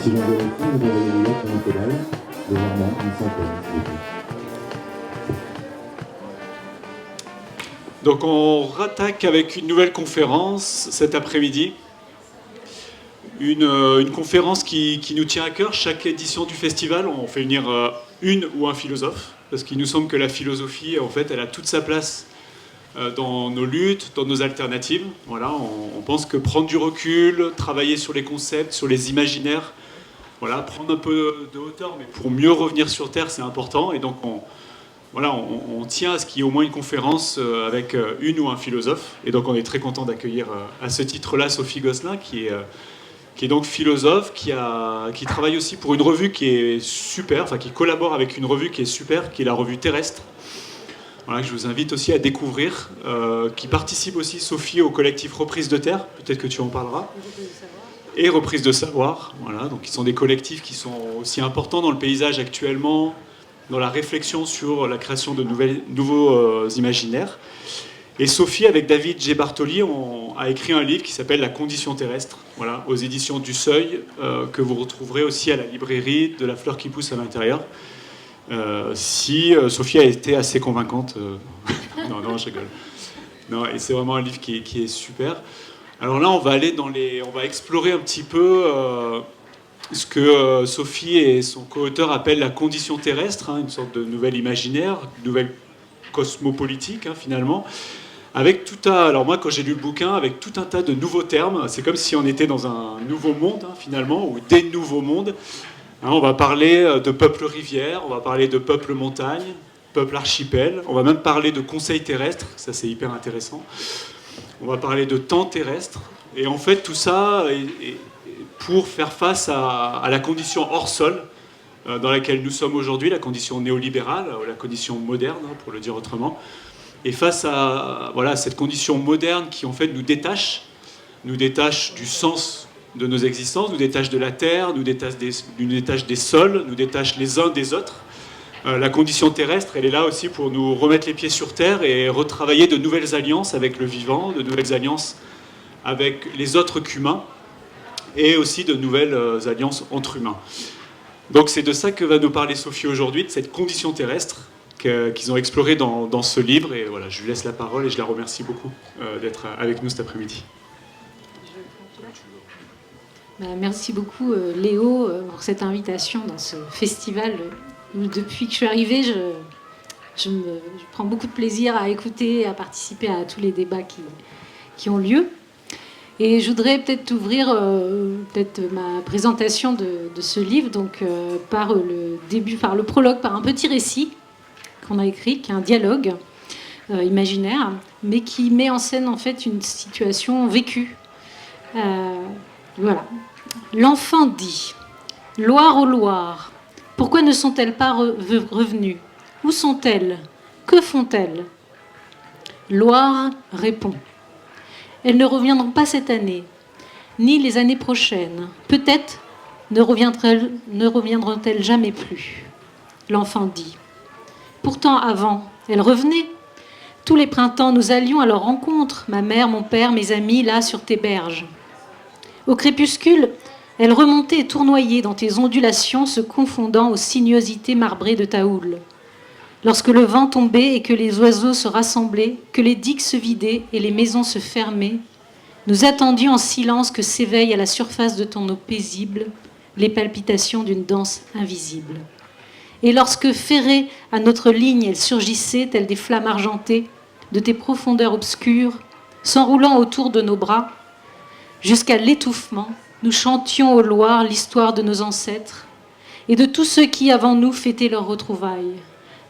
Si j'en vérifie, vous envoyez les lettres à Nicolas, légèrement, une centaine, s'il vous plaît. Donc on rattaque avec une nouvelle conférence cet après-midi. Une conférence qui nous tient à cœur. Chaque édition du festival, on fait venir une ou un philosophe, parce qu'il nous semble que la philosophie, en fait, elle a toute sa place dans nos luttes, dans nos alternatives. Voilà, on pense que prendre du recul, travailler sur les concepts, sur les imaginaires, voilà, prendre un peu de hauteur, mais pour mieux revenir sur Terre, c'est important. Et donc on tient à ce qu'il y ait au moins une conférence avec une ou un philosophe. Et donc on est très content d'accueillir à ce titre-là Sophie Gosselin, qui est donc philosophe, qui travaille aussi pour une revue qui est super, enfin qui collabore avec une revue qui est super, qui est la revue Terrestre. Voilà, que je vous invite aussi à découvrir, qui participe aussi, Sophie, au collectif Reprise de Terre, peut-être que tu en parleras. Et Reprise de Savoir, voilà, donc qui sont des collectifs qui sont aussi importants dans le paysage actuellement, dans la réflexion sur la création de nouveaux imaginaires. Et Sophie, avec David G. Bartoli, a écrit un livre qui s'appelle La condition terrestre, voilà, aux éditions du Seuil, que vous retrouverez aussi à la librairie de La Fleur qui pousse à l'intérieur. Si Sophie a été assez convaincante. Non, je rigole. Non, et c'est vraiment un livre qui est super. Alors là, on va explorer un petit peu ce que Sophie et son co-auteur appellent la condition terrestre, une sorte de nouvel imaginaire, nouvelle cosmopolitique, finalement. Alors moi, quand j'ai lu le bouquin, avec tout un tas de nouveaux termes, c'est comme si on était dans un nouveau monde, finalement, ou des nouveaux mondes. On va parler de peuple rivière, on va parler de peuple montagne, peuple archipel, on va même parler de conseil terrestre, ça c'est hyper intéressant. On va parler de temps terrestre, et en fait tout ça est pour faire face à la condition hors sol dans laquelle nous sommes aujourd'hui, la condition néolibérale, ou la condition moderne, pour le dire autrement. Et face à cette condition moderne qui en fait nous détache du sens de nos existences, nous détache de la terre, nous détache des sols, nous détache les uns des autres. La condition terrestre, elle est là aussi pour nous remettre les pieds sur terre et retravailler de nouvelles alliances avec le vivant, de nouvelles alliances avec les autres qu'humains, et aussi de nouvelles alliances entre humains. Donc c'est de ça que va nous parler Sophie aujourd'hui, de cette condition terrestre qu'ils ont explorée dans ce livre. Et voilà, je lui laisse la parole et je la remercie beaucoup d'être avec nous cet après-midi. Merci beaucoup Léo pour cette invitation dans ce festival où depuis que je suis arrivée, je prends beaucoup de plaisir à écouter et à participer à tous les débats qui ont lieu. Et je voudrais peut-être ouvrir ma présentation de ce livre donc, par le prologue, par un petit récit qu'on a écrit, qui est un dialogue imaginaire, mais qui met en scène en fait une situation vécue. Voilà. L'enfant dit « Loire aux Loires, pourquoi ne sont-elles pas revenues? Où sont-elles? Que font-elles » Loire répond « Elles ne reviendront pas cette année, ni les années prochaines. Peut-être ne reviendront-elles jamais plus. » L'enfant dit « Pourtant avant, elles revenaient. Tous les printemps, nous allions à leur rencontre, ma mère, mon père, mes amis, là sur tes berges. Au crépuscule, elles remontaient et tournoyaient dans tes ondulations, se confondant aux sinuosités marbrées de ta houle. Lorsque le vent tombait et que les oiseaux se rassemblaient, que les digues se vidaient et les maisons se fermaient, nous attendions en silence que s'éveillent à la surface de ton eau paisible les palpitations d'une danse invisible. Et lorsque, ferrées à notre ligne, elles surgissaient, telles des flammes argentées, de tes profondeurs obscures, s'enroulant autour de nos bras, jusqu'à l'étouffement, nous chantions aux Loires l'histoire de nos ancêtres et de tous ceux qui, avant nous, fêtaient leurs retrouvailles.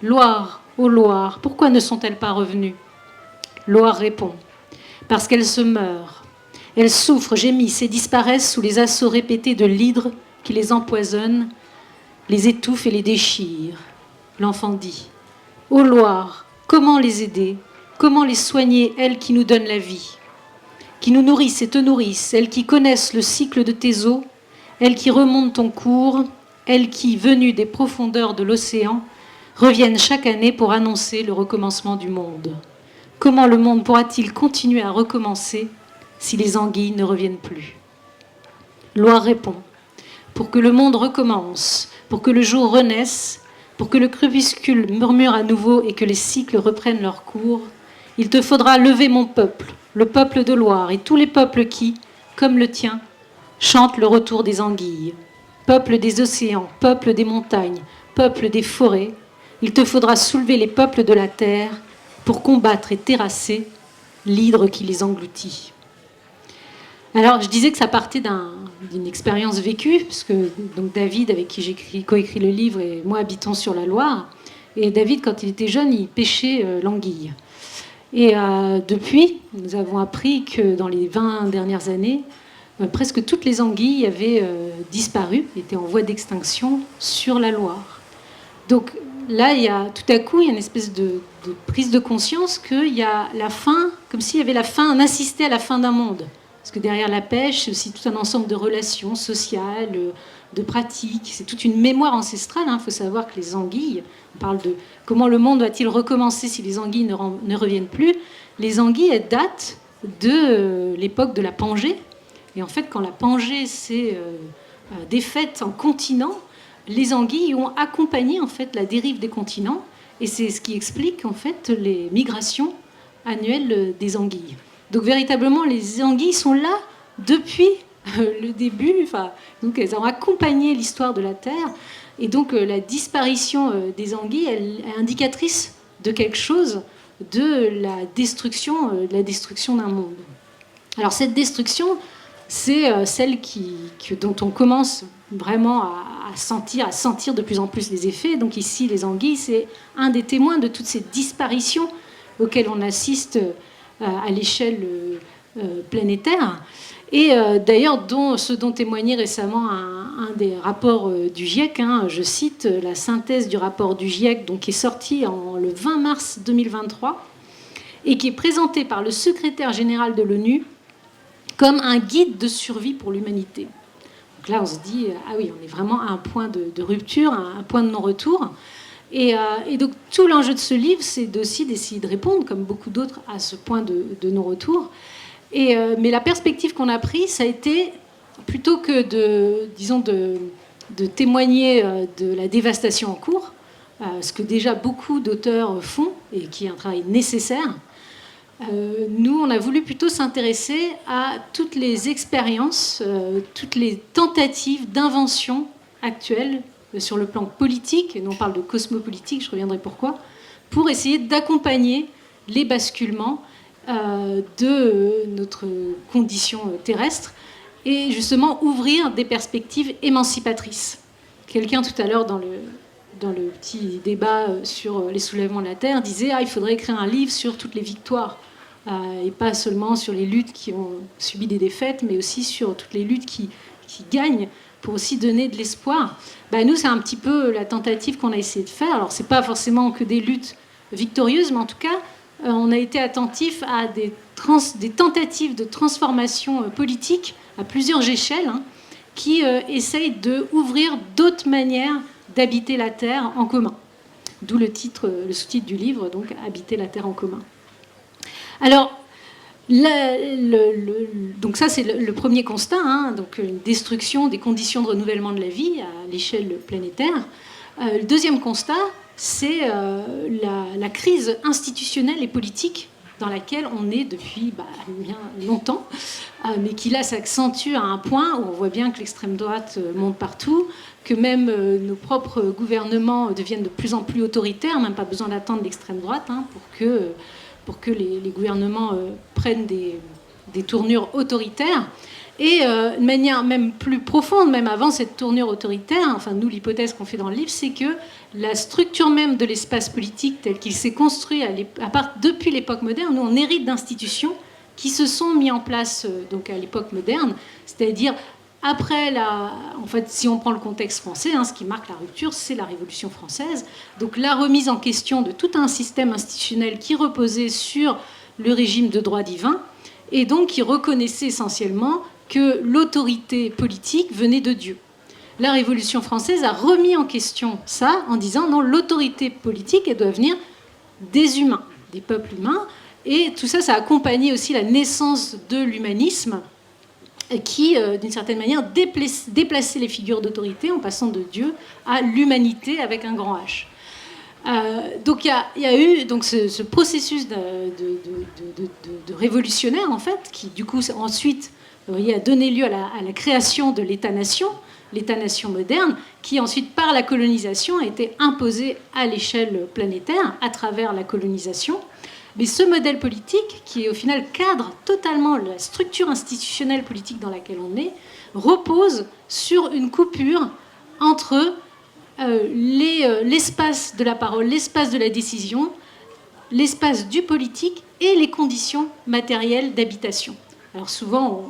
Loire, ô Loire, pourquoi ne sont-elles pas revenues? Loire répond, parce qu'elles se meurent. Elles souffrent, gémissent et disparaissent sous les assauts répétés de l'hydre qui les empoisonne, les étouffe et les déchire. L'enfant dit, ô Loire, comment les aider? Comment les soigner, elles qui nous donnent la vie? Qui nous nourrissent et te nourrissent, elles qui connaissent le cycle de tes eaux, elles qui remontent ton cours, elles qui, venues des profondeurs de l'océan, reviennent chaque année pour annoncer le recommencement du monde. Comment le monde pourra-t-il continuer à recommencer si les anguilles ne reviennent plus? Loire répond, pour que le monde recommence, pour que le jour renaisse, pour que le crépuscule murmure à nouveau et que les cycles reprennent leur cours, il te faudra lever mon peuple, le peuple de Loire et tous les peuples qui, comme le tien, chantent le retour des anguilles. Peuple des océans, peuple des montagnes, peuple des forêts, il te faudra soulever les peuples de la terre pour combattre et terrasser l'hydre qui les engloutit. Alors, je disais que ça partait d'une expérience vécue, parce que donc David, avec qui j'ai coécrit le livre, et moi habitons sur la Loire. Et David, quand il était jeune, il pêchait l'anguille. Et depuis, nous avons appris que dans les 20 dernières années, presque toutes les anguilles avaient disparu, étaient en voie d'extinction sur la Loire. Donc là, tout à coup, il y a une espèce de prise de conscience qu'il y a la fin, comme s'il y avait on assistait à la fin d'un monde. Parce que derrière la pêche, c'est aussi tout un ensemble de relations sociales, de pratiques. C'est toute une mémoire ancestrale. Il faut savoir que les anguilles, on parle de comment le monde va-t-il recommencer si les anguilles ne reviennent plus. Les anguilles, elles datent de l'époque de la Pangée. Et en fait, quand la Pangée s'est défaite en continent, les anguilles ont accompagné en fait la dérive des continents. Et c'est ce qui explique en fait les migrations annuelles des anguilles. Donc véritablement, les anguilles sont là depuis le début. Donc elles ont accompagné l'histoire de la Terre. Et donc la disparition des anguilles, elle est indicatrice de quelque chose, de la destruction d'un monde. Alors cette destruction, c'est celle dont on commence vraiment à sentir de plus en plus les effets. Donc ici, les anguilles, c'est un des témoins de toutes ces disparitions auxquelles on assiste à l'échelle planétaire. Et d'ailleurs, ce dont témoignait récemment un des rapports du GIEC, je cite la synthèse du rapport du GIEC, donc, qui est sorti le 20 mars 2023, et qui est présenté par le secrétaire général de l'ONU comme un guide de survie pour l'humanité. Donc là, on se dit, ah oui, on est vraiment à un point de rupture, à un point de non-retour. Et donc tout l'enjeu de ce livre, c'est aussi d'essayer de répondre, comme beaucoup d'autres, à ce point de non-retour. Mais la perspective qu'on a prise, ça a été, plutôt que de témoigner de la dévastation en cours, ce que déjà beaucoup d'auteurs font, et qui est un travail nécessaire, nous, on a voulu plutôt s'intéresser à toutes les expériences, toutes les tentatives d'invention actuelles sur le plan politique, et nous on parle de cosmopolitique, je reviendrai pourquoi, pour essayer d'accompagner les basculements de notre condition terrestre et justement ouvrir des perspectives émancipatrices. Quelqu'un tout à l'heure dans le petit débat sur les soulèvements de la Terre disait il faudrait écrire un livre sur toutes les victoires et pas seulement sur les luttes qui ont subi des défaites, mais aussi sur toutes les luttes qui gagnent, pour aussi donner de l'espoir. Nous, c'est un petit peu la tentative qu'on a essayé de faire. Alors, c'est pas forcément que des luttes victorieuses, mais en tout cas, on a été attentif à des tentatives de transformation politique à plusieurs échelles, qui essayent d'ouvrir d'autres manières d'habiter la Terre en commun. D'où le sous-titre du livre, donc « Habiter la Terre en commun ». Alors, donc ça, c'est le premier constat, donc une destruction des conditions de renouvellement de la vie à l'échelle planétaire. Le deuxième constat, c'est la crise institutionnelle et politique dans laquelle on est depuis bien longtemps, mais qui là s'accentue à un point où on voit bien que l'extrême droite monte partout, que même nos propres gouvernements deviennent de plus en plus autoritaires, même pas besoin d'attendre l'extrême droite pour que les gouvernements prennent des tournures autoritaires. Et de manière même plus profonde, même avant cette tournure autoritaire, nous, l'hypothèse qu'on fait dans le livre, c'est que la structure même de l'espace politique tel qu'il s'est construit depuis l'époque moderne, nous, on hérite d'institutions qui se sont mises en place donc à l'époque moderne, c'est-à-dire après en fait, si on prend le contexte français, ce qui marque la rupture, c'est la Révolution française. Donc la remise en question de tout un système institutionnel qui reposait sur le régime de droit divin et donc qui reconnaissait essentiellement que l'autorité politique venait de Dieu. La Révolution française a remis en question ça en disant non, l'autorité politique, elle doit venir des humains, des peuples humains. Et tout ça, ça a accompagné aussi la naissance de l'humanisme qui, d'une certaine manière, déplaçait les figures d'autorité en passant de Dieu à l'humanité avec un grand H. Donc il y a eu donc ce processus de révolutionnaire, en fait, qui du coup ensuite, vous voyez, a donné lieu à la création de l'État-nation moderne, qui ensuite, par la colonisation, a été imposé à l'échelle planétaire à travers la colonisation. Mais ce modèle politique, qui au final cadre totalement la structure institutionnelle politique dans laquelle on est, repose sur une coupure entre l'espace de la parole, l'espace de la décision, l'espace du politique et les conditions matérielles d'habitation. Alors souvent,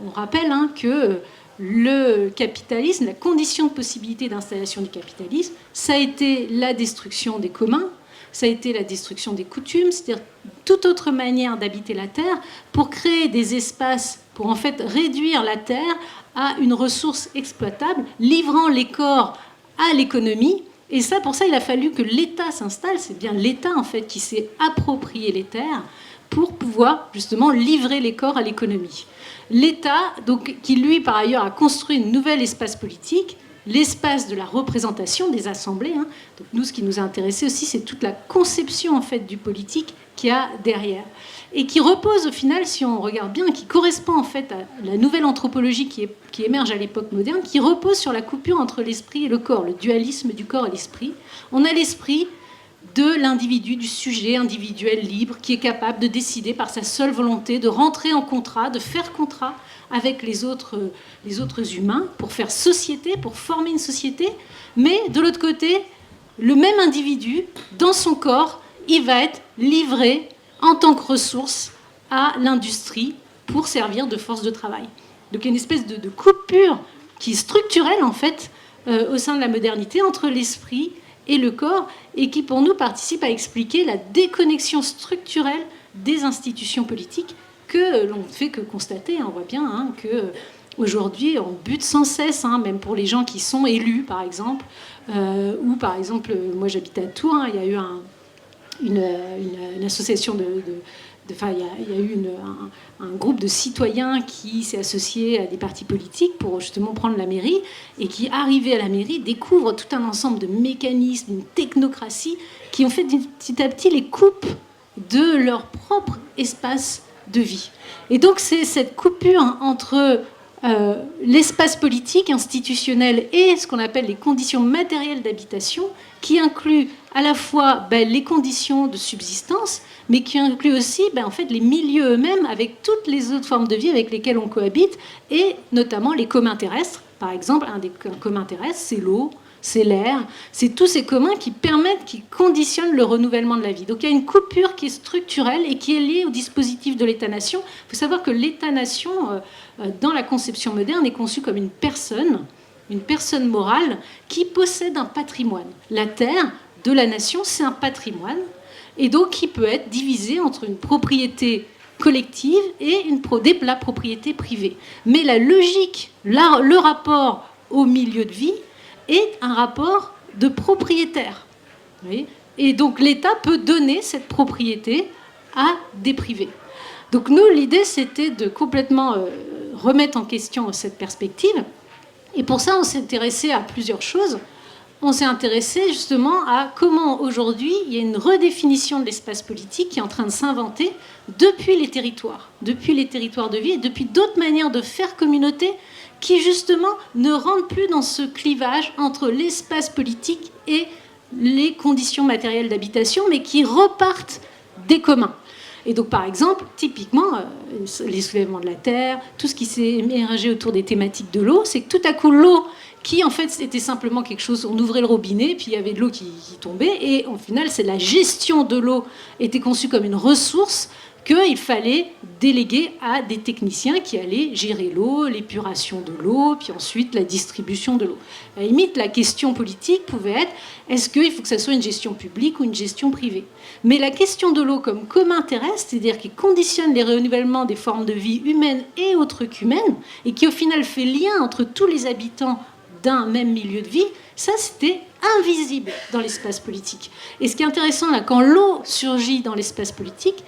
on rappelle que le capitalisme, la condition de possibilité d'installation du capitalisme, ça a été la destruction des communs, ça a été la destruction des coutumes, c'est-à-dire toute autre manière d'habiter la Terre pour créer des espaces, pour en fait réduire la Terre à une ressource exploitable, livrant les corps à l'économie. Et ça, pour ça, il a fallu que l'État s'installe. C'est bien l'État, en fait, qui s'est approprié les terres pour pouvoir, justement, livrer les corps à l'économie. L'État, donc, qui, lui, par ailleurs, a construit un nouvel espace politique, l'espace de la représentation des assemblées. Donc, nous, ce qui nous a intéressé aussi, c'est toute la conception, en fait, du politique qu'il y a derrière. Et qui repose, au final, si on regarde bien, qui correspond, en fait, à la nouvelle anthropologie qui émerge à l'époque moderne, qui repose sur la coupure entre l'esprit et le corps, le dualisme du corps et l'esprit. On a l'esprit de l'individu, du sujet individuel libre, qui est capable de décider par sa seule volonté de rentrer en contrat, de faire contrat avec les autres humains pour faire société, pour former une société. Mais de l'autre côté, le même individu, dans son corps, il va être livré en tant que ressource à l'industrie pour servir de force de travail. Donc il y a une espèce de coupure qui est structurelle, en fait, au sein de la modernité, entre l'esprit et le corps, et qui, pour nous, participe à expliquer la déconnexion structurelle des institutions politiques que l'on ne fait que constater. On voit bien qu'aujourd'hui, on bute sans cesse, même pour les gens qui sont élus, par exemple, ou par exemple, moi j'habite à Tours, il y a eu une association il y a eu un groupe de citoyens qui s'est associé à des partis politiques pour justement prendre la mairie, et qui, arrivés à la mairie, découvrent tout un ensemble de mécanismes, une technocratie qui ont fait petit à petit les coupes de leur propre espace de vie. Et donc c'est cette coupure entre l'espace politique, institutionnel, et ce qu'on appelle les conditions matérielles d'habitation, qui inclut à la fois les conditions de subsistance, mais qui inclut aussi en fait, les milieux eux-mêmes, avec toutes les autres formes de vie avec lesquelles on cohabite, et notamment les communs terrestres. Par exemple, un commun terrestre, c'est l'eau, c'est l'air, c'est tous ces communs qui permettent, qui conditionnent le renouvellement de la vie. Donc il y a une coupure qui est structurelle et qui est liée au dispositif de l'État-nation. Il faut savoir que l'État-nation, dans la conception moderne, est conçu comme une personne morale qui possède un patrimoine. La terre de la nation, c'est un patrimoine, et donc qui peut être divisé entre une propriété collective et la propriété privée. Mais la logique, le rapport au milieu de vie est un rapport de propriétaire. Vous voyez ? Et donc l'État peut donner cette propriété à des privés. Donc nous, l'idée, c'était de complètement remettre en question cette perspective. Et pour ça, on s'est intéressé à plusieurs choses. On s'est intéressé justement à comment aujourd'hui il y a une redéfinition de l'espace politique qui est en train de s'inventer depuis les territoires de vie, et depuis d'autres manières de faire communauté qui justement ne rentrent plus dans ce clivage entre l'espace politique et les conditions matérielles d'habitation, mais qui repartent des communs. Et donc, par exemple, typiquement, les soulèvements de la terre, tout ce qui s'est émergé autour des thématiques de l'eau, c'est que tout à coup, l'eau, qui en fait était simplement quelque chose, on ouvrait le robinet, puis il y avait de l'eau qui tombait, et au final, c'est la gestion de l'eau était conçue comme une ressource qu'il fallait déléguer à des techniciens qui allaient gérer l'eau, l'épuration de l'eau, puis ensuite la distribution de l'eau. À la limite, la question politique pouvait être, est-ce qu'il faut que ça soit une gestion publique ou une gestion privée ? Mais la question de l'eau comme commun terrestre, c'est-à-dire qui conditionne les renouvellements des formes de vie humaines et autres qu'humaines, et qui au final fait lien entre tous les habitants d'un même milieu de vie, ça c'était invisible dans l'espace politique. Et ce qui est intéressant là, quand l'eau surgit dans l'espace politique,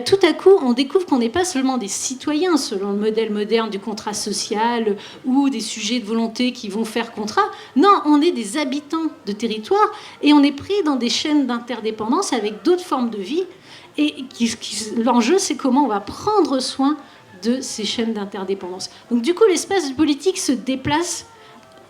tout à coup, on découvre qu'on n'est pas seulement des citoyens selon le modèle moderne du contrat social ou des sujets de volonté qui vont faire contrat. Non, on est des habitants de territoire et on est pris dans des chaînes d'interdépendance avec d'autres formes de vie. Et l'enjeu, c'est comment on va prendre soin de ces chaînes d'interdépendance. Donc du coup, l'espace politique se déplace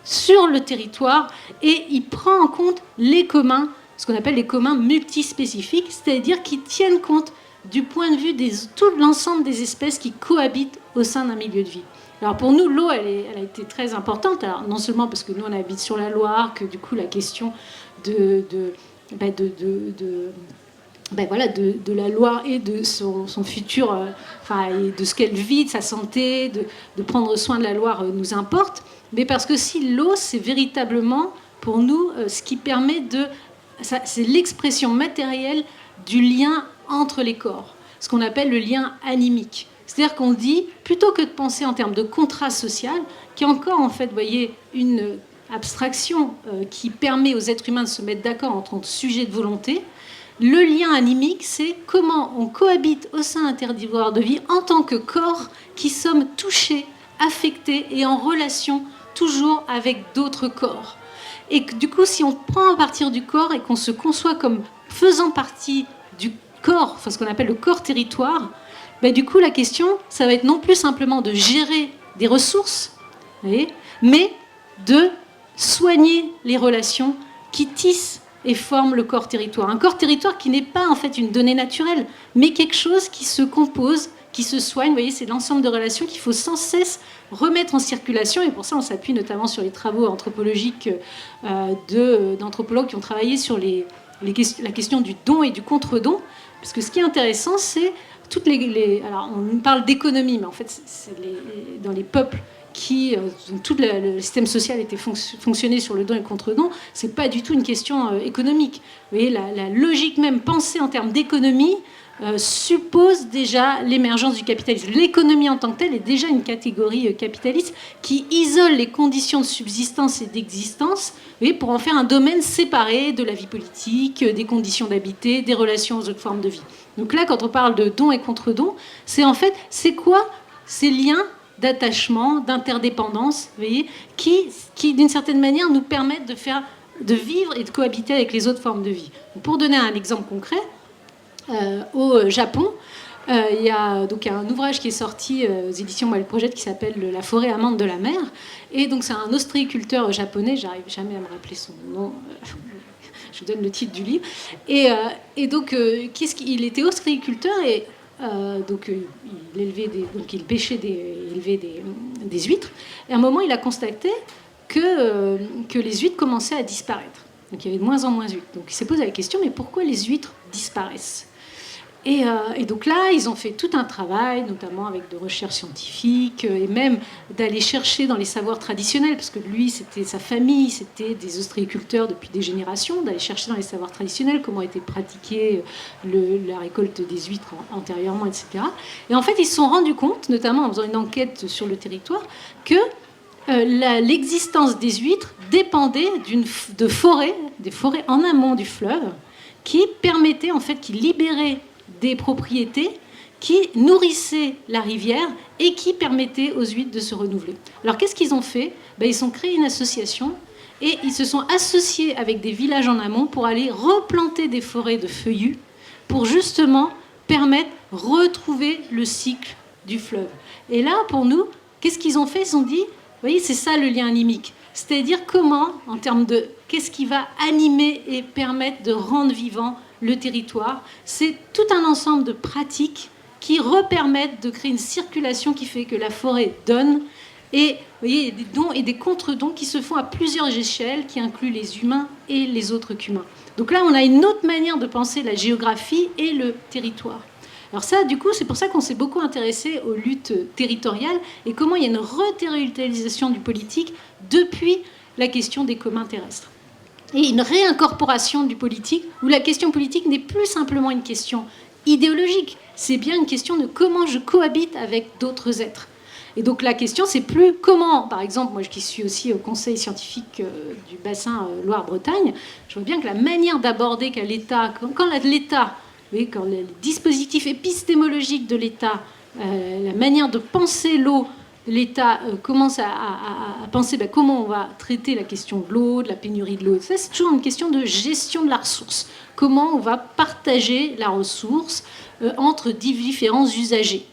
sur le territoire et il prend en compte les communs, ce qu'on appelle les communs multispécifiques, c'est-à-dire qui tiennent compte du point de vue de tout l'ensemble des espèces qui cohabitent au sein d'un milieu de vie. Alors pour nous, l'eau, elle a été très importante. Alors non seulement parce que nous, on habite sur la Loire, que du coup, la question de la Loire et de son futur, et de ce qu'elle vit, de sa santé, de prendre soin de la Loire nous importe. Mais parce que si l'eau, c'est véritablement, pour nous, ce qui permet c'est l'expression matérielle du lien entre les corps, ce qu'on appelle le lien animique. C'est-à-dire qu'on dit, plutôt que de penser en termes de contrat social, qui est encore, en fait, vous voyez, une abstraction qui permet aux êtres humains de se mettre d'accord en tant que sujet de volonté, le lien animique, c'est comment on cohabite au sein d'un territoire de vie en tant que corps qui sommes touchés, affectés et en relation toujours avec d'autres corps. Et que, du coup, si on prend à partir du corps et qu'on se conçoit comme faisant partie du corps, ce qu'on appelle le corps territoire, du coup, la question, ça va être non plus simplement de gérer des ressources, vous voyez, mais de soigner les relations qui tissent et forment le corps territoire. Un corps territoire qui n'est pas en fait une donnée naturelle, mais quelque chose qui se compose, qui se soigne. Vous voyez, c'est l'ensemble de relations qu'il faut sans cesse remettre en circulation. Et pour ça, on s'appuie notamment sur les travaux anthropologiques d'anthropologues qui ont travaillé sur la question du don et du contre-don. Parce que ce qui est intéressant, c'est alors, on parle d'économie, mais en fait, dans les peuples tout le système social était fonctionné sur le don et le contre-don, c'est pas du tout une question économique. Vous voyez, la logique même pensée en termes d'économie suppose déjà l'émergence du capitalisme. L'économie en tant que telle est déjà une catégorie capitaliste qui isole les conditions de subsistance et d'existence, vous voyez, pour en faire un domaine séparé de la vie politique, des conditions d'habiter, des relations aux autres formes de vie. Donc là, quand on parle de don et contre-don, c'est quoi ces liens d'attachement, d'interdépendance, vous voyez, qui d'une certaine manière nous permettent de vivre et de cohabiter avec les autres formes de vie. Pour donner un exemple concret, au Japon, il y a donc un ouvrage qui est sorti aux éditions Moelle Project qui s'appelle La forêt amante de la mer. Et donc c'est un ostréiculteur japonais, j'arrive jamais à me rappeler son nom. Je vous donne le titre du livre. Et donc, il était ostréiculteur et il pêchait il élevait des huîtres. Et à un moment, il a constaté que les huîtres commençaient à disparaître. Donc il y avait de moins en moins d'huîtres. Donc il s'est posé la question, mais pourquoi les huîtres disparaissent ? Et donc là, ils ont fait tout un travail, notamment avec de recherches scientifiques, et même d'aller chercher dans les savoirs traditionnels, parce que lui, sa famille, c'était des ostréiculteurs depuis des générations, d'aller chercher dans les savoirs traditionnels comment était pratiquée la récolte des huîtres antérieurement, etc. Et en fait, ils se sont rendus compte, notamment en faisant une enquête sur le territoire, que l'existence des huîtres dépendait des forêts en amont du fleuve, qui permettaient, en fait, qui libéraient des propriétés qui nourrissaient la rivière et qui permettaient aux huîtres de se renouveler. Alors qu'est-ce qu'ils ont fait ? Ils ont créé une association et ils se sont associés avec des villages en amont pour aller replanter des forêts de feuillus pour justement permettre de retrouver le cycle du fleuve. Et là, pour nous, qu'est-ce qu'ils ont fait ? Ils ont dit, vous voyez, c'est ça le lien animique. C'est-à-dire comment, en termes de qu'est-ce qui va animer et permettre de rendre vivant le territoire, c'est tout un ensemble de pratiques qui repermettent de créer une circulation qui fait que la forêt donne. Et vous voyez, il y a des dons et des contre-dons qui se font à plusieurs échelles, qui incluent les humains et les autres qu'humains. Donc là, on a une autre manière de penser la géographie et le territoire. Alors ça, du coup, c'est pour ça qu'on s'est beaucoup intéressé aux luttes territoriales et comment il y a une reterritorialisation du politique depuis la question des communs terrestres. Et une réincorporation du politique, où la question politique n'est plus simplement une question idéologique, c'est bien une question de comment je cohabite avec d'autres êtres. Et donc la question, c'est plus comment, par exemple, moi qui suis aussi au conseil scientifique du bassin Loire-Bretagne, je vois bien que la manière d'aborder qu'à l'État, quand l'État Vous voyez, quand le dispositif épistémologique de l'État, la manière de penser l'eau, l'État commence à penser comment on va traiter la question de l'eau, de la pénurie de l'eau. Ça, c'est toujours une question de gestion de la ressource. Comment on va partager la ressource entre différents usagers.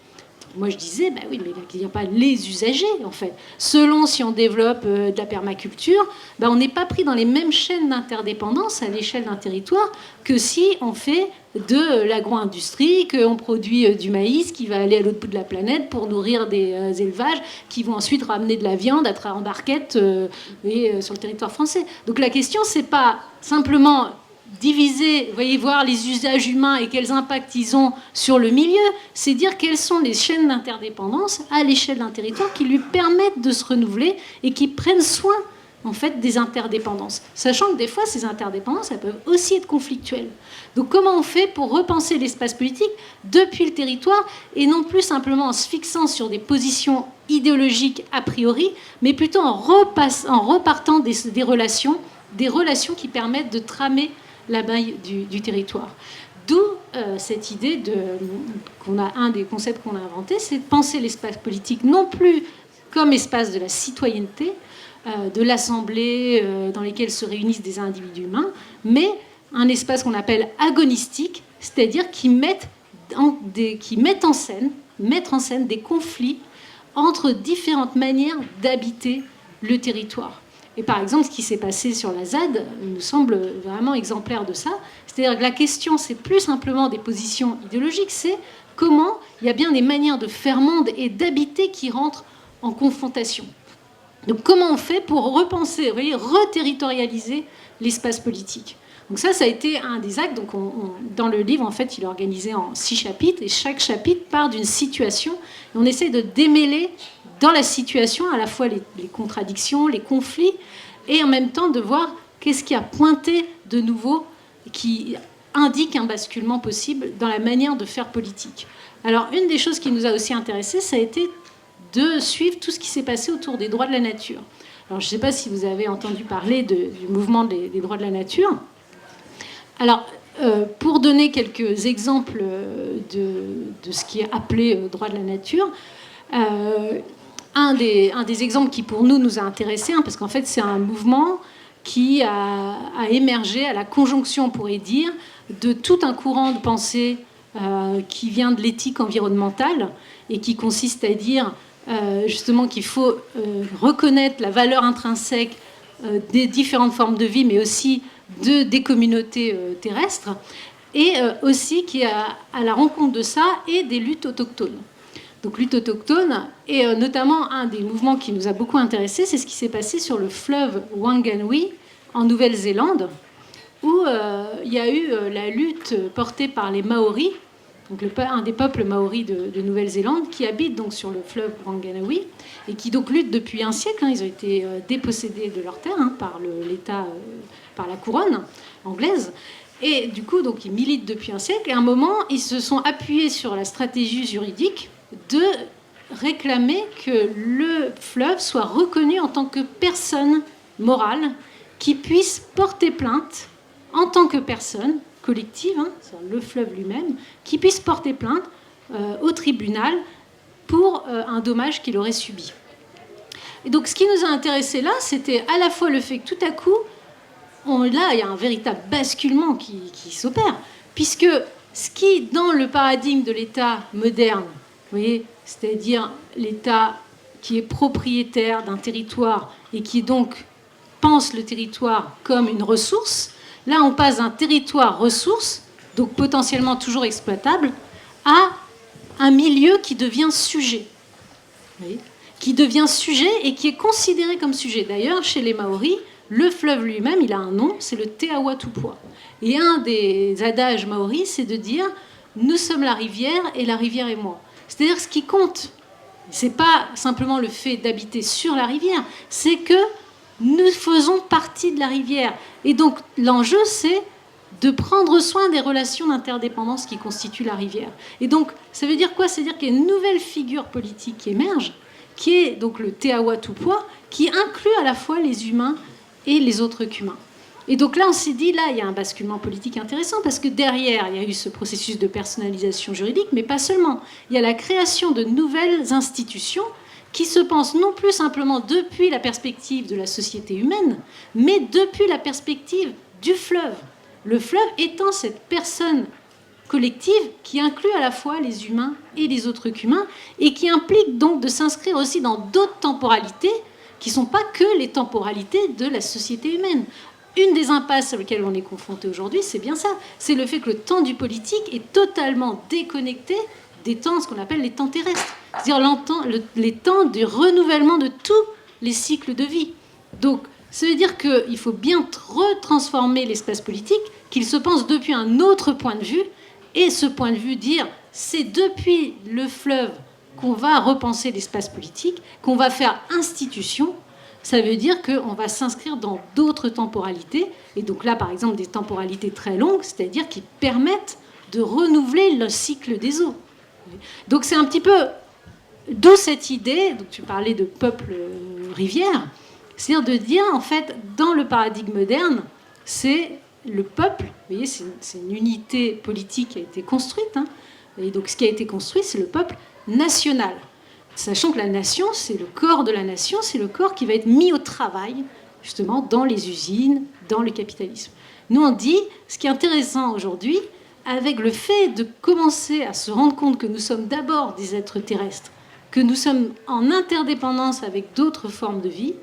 Moi, je disais, oui, mais il n'y a pas les usagers, en fait. Selon si on développe de la permaculture, on n'est pas pris dans les mêmes chaînes d'interdépendance à l'échelle d'un territoire que si on fait de l'agro-industrie, qu'on produit du maïs qui va aller à l'autre bout de la planète pour nourrir des élevages qui vont ensuite ramener de la viande en barquette sur le territoire français. Donc la question, c'est pas simplement diviser, voyez, voir les usages humains et quels impacts ils ont sur le milieu, c'est dire quelles sont les chaînes d'interdépendance à l'échelle d'un territoire qui lui permettent de se renouveler et qui prennent soin, en fait, des interdépendances. Sachant que des fois, ces interdépendances, elles peuvent aussi être conflictuelles. Donc comment on fait pour repenser l'espace politique depuis le territoire et non plus simplement en se fixant sur des positions idéologiques a priori, mais plutôt en repartant des relations qui permettent de tramer la maille du territoire. D'où cette idée un des concepts qu'on a inventé, c'est de penser l'espace politique non plus comme espace de la citoyenneté, de l'assemblée dans lesquelles se réunissent des individus humains, mais un espace qu'on appelle agonistique, c'est-à-dire qui mettent en scène des conflits entre différentes manières d'habiter le territoire. Et par exemple, ce qui s'est passé sur la ZAD nous semble vraiment exemplaire de ça. C'est-à-dire que la question, c'est plus simplement des positions idéologiques, c'est comment il y a bien des manières de faire monde et d'habiter qui rentrent en confrontation. Donc comment on fait pour repenser, vous voyez, reterritorialiser l'espace politique. Donc ça a été un des actes. Donc dans le livre, en fait, il est organisé en 6 chapitres, et chaque chapitre part d'une situation. Et on essaie de démêler dans la situation à la fois les contradictions, les conflits, et en même temps de voir qu'est-ce qui a pointé de nouveau, qui indique un basculement possible dans la manière de faire politique. Alors une des choses qui nous a aussi intéressés, ça a été de suivre tout ce qui s'est passé autour des droits de la nature. Alors je ne sais pas si vous avez entendu parler du mouvement des droits de la nature. Alors, pour donner quelques exemples de ce qui est appelé droit de la nature, un des exemples qui pour nous a intéressés, parce qu'en fait c'est un mouvement qui a émergé à la conjonction, on pourrait dire, de tout un courant de pensée qui vient de l'éthique environnementale et qui consiste à dire justement qu'il faut reconnaître la valeur intrinsèque des différentes formes de vie, mais aussi des communautés terrestres, et aussi qui est à la rencontre de ça et des luttes autochtones. Donc lutte autochtone, et notamment un des mouvements qui nous a beaucoup intéressés, c'est ce qui s'est passé sur le fleuve Wanganui en Nouvelle-Zélande, où il y a eu la lutte portée par les Maoris, donc un des peuples Maoris de Nouvelle-Zélande, qui habitent donc sur le fleuve Wanganui et qui donc luttent depuis un siècle. Ils ont été dépossédés de leurs terres par l'État, par la couronne anglaise. Et du coup, donc, ils militent depuis un siècle. Et à un moment, ils se sont appuyés sur la stratégie juridique de réclamer que le fleuve soit reconnu en tant que personne morale qui puisse porter plainte en tant que personne collective, sur le fleuve lui-même, qui puisse porter plainte au tribunal pour un dommage qu'il aurait subi. Et donc ce qui nous a intéressés là, c'était à la fois le fait que tout à coup, là, il y a un véritable basculement qui s'opère, puisque ce qui, dans le paradigme de l'État moderne, vous voyez, c'est-à-dire l'État qui est propriétaire d'un territoire et qui donc pense le territoire comme une ressource, là on passe d'un territoire ressource, donc potentiellement toujours exploitable, à un milieu qui devient sujet. Vous voyez, qui devient sujet et qui est considéré comme sujet. D'ailleurs, chez les Maoris, le fleuve lui-même, il a un nom, c'est le Te Awa Tupua. Et un des adages maoris, c'est de dire « nous sommes la rivière et la rivière est moi ». C'est-à-dire ce qui compte, c'est pas simplement le fait d'habiter sur la rivière, c'est que nous faisons partie de la rivière. Et donc l'enjeu, c'est de prendre soin des relations d'interdépendance qui constituent la rivière. Et donc ça veut dire quoi? Ça veut dire qu'il y a une nouvelle figure politique qui émerge, qui est donc le Te Awa Tupua, qui inclut à la fois les humains et les autres qu'humains. Et donc là, on s'est dit, là, il y a un basculement politique intéressant, parce que derrière, il y a eu ce processus de personnalisation juridique, mais pas seulement. Il y a la création de nouvelles institutions qui se pensent non plus simplement depuis la perspective de la société humaine, mais depuis la perspective du fleuve. Le fleuve étant cette personne collective qui inclut à la fois les humains et les autres qu'humains, et qui implique donc de s'inscrire aussi dans d'autres temporalités qui ne sont pas que les temporalités de la société humaine. Une des impasses sur lesquelles on est confronté aujourd'hui, c'est bien ça. C'est le fait que le temps du politique est totalement déconnecté des temps, ce qu'on appelle les temps terrestres. C'est-à-dire les temps du renouvellement de tous les cycles de vie. Donc, ça veut dire qu'il faut bien retransformer l'espace politique, qu'il se pense depuis un autre point de vue, et ce point de vue dire, c'est depuis le fleuve qu'on va repenser l'espace politique, qu'on va faire institution. Ça veut dire qu'on va s'inscrire dans d'autres temporalités, et donc là, par exemple, des temporalités très longues, c'est-à-dire qui permettent de renouveler le cycle des eaux. Donc c'est un petit peu d'où cette idée, donc tu parlais de peuple rivière, c'est-à-dire de dire, en fait, dans le paradigme moderne, c'est le peuple, vous voyez, c'est une unité politique qui a été construite, hein, et donc ce qui a été construit, c'est le peuple national. Sachant que la nation, c'est le corps de la nation, c'est le corps qui va être mis au travail, justement, dans les usines, dans le capitalisme. Nous, on dit, ce qui est intéressant aujourd'hui, avec le fait de commencer à se rendre compte que nous sommes d'abord des êtres terrestres, que nous sommes en interdépendance avec d'autres formes de vie,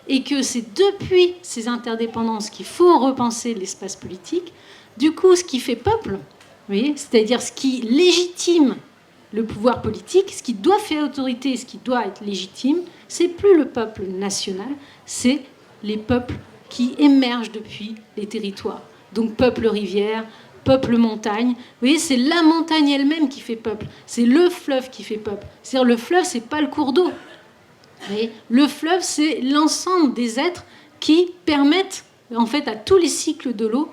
et que c'est depuis ces interdépendances qu'il faut repenser l'espace politique. Du coup, ce qui fait peuple, vous voyez, c'est-à-dire ce qui légitime le pouvoir politique, ce qui doit faire autorité, ce qui doit être légitime, c'est plus le peuple national, c'est les peuples qui émergent depuis les territoires. Donc peuple rivière, peuple montagne. Vous voyez, c'est la montagne elle-même qui fait peuple. C'est le fleuve qui fait peuple. C'est-à-dire le fleuve, c'est pas le cours d'eau. Le fleuve, c'est l'ensemble des êtres qui permettent, en fait, à tous les cycles de l'eau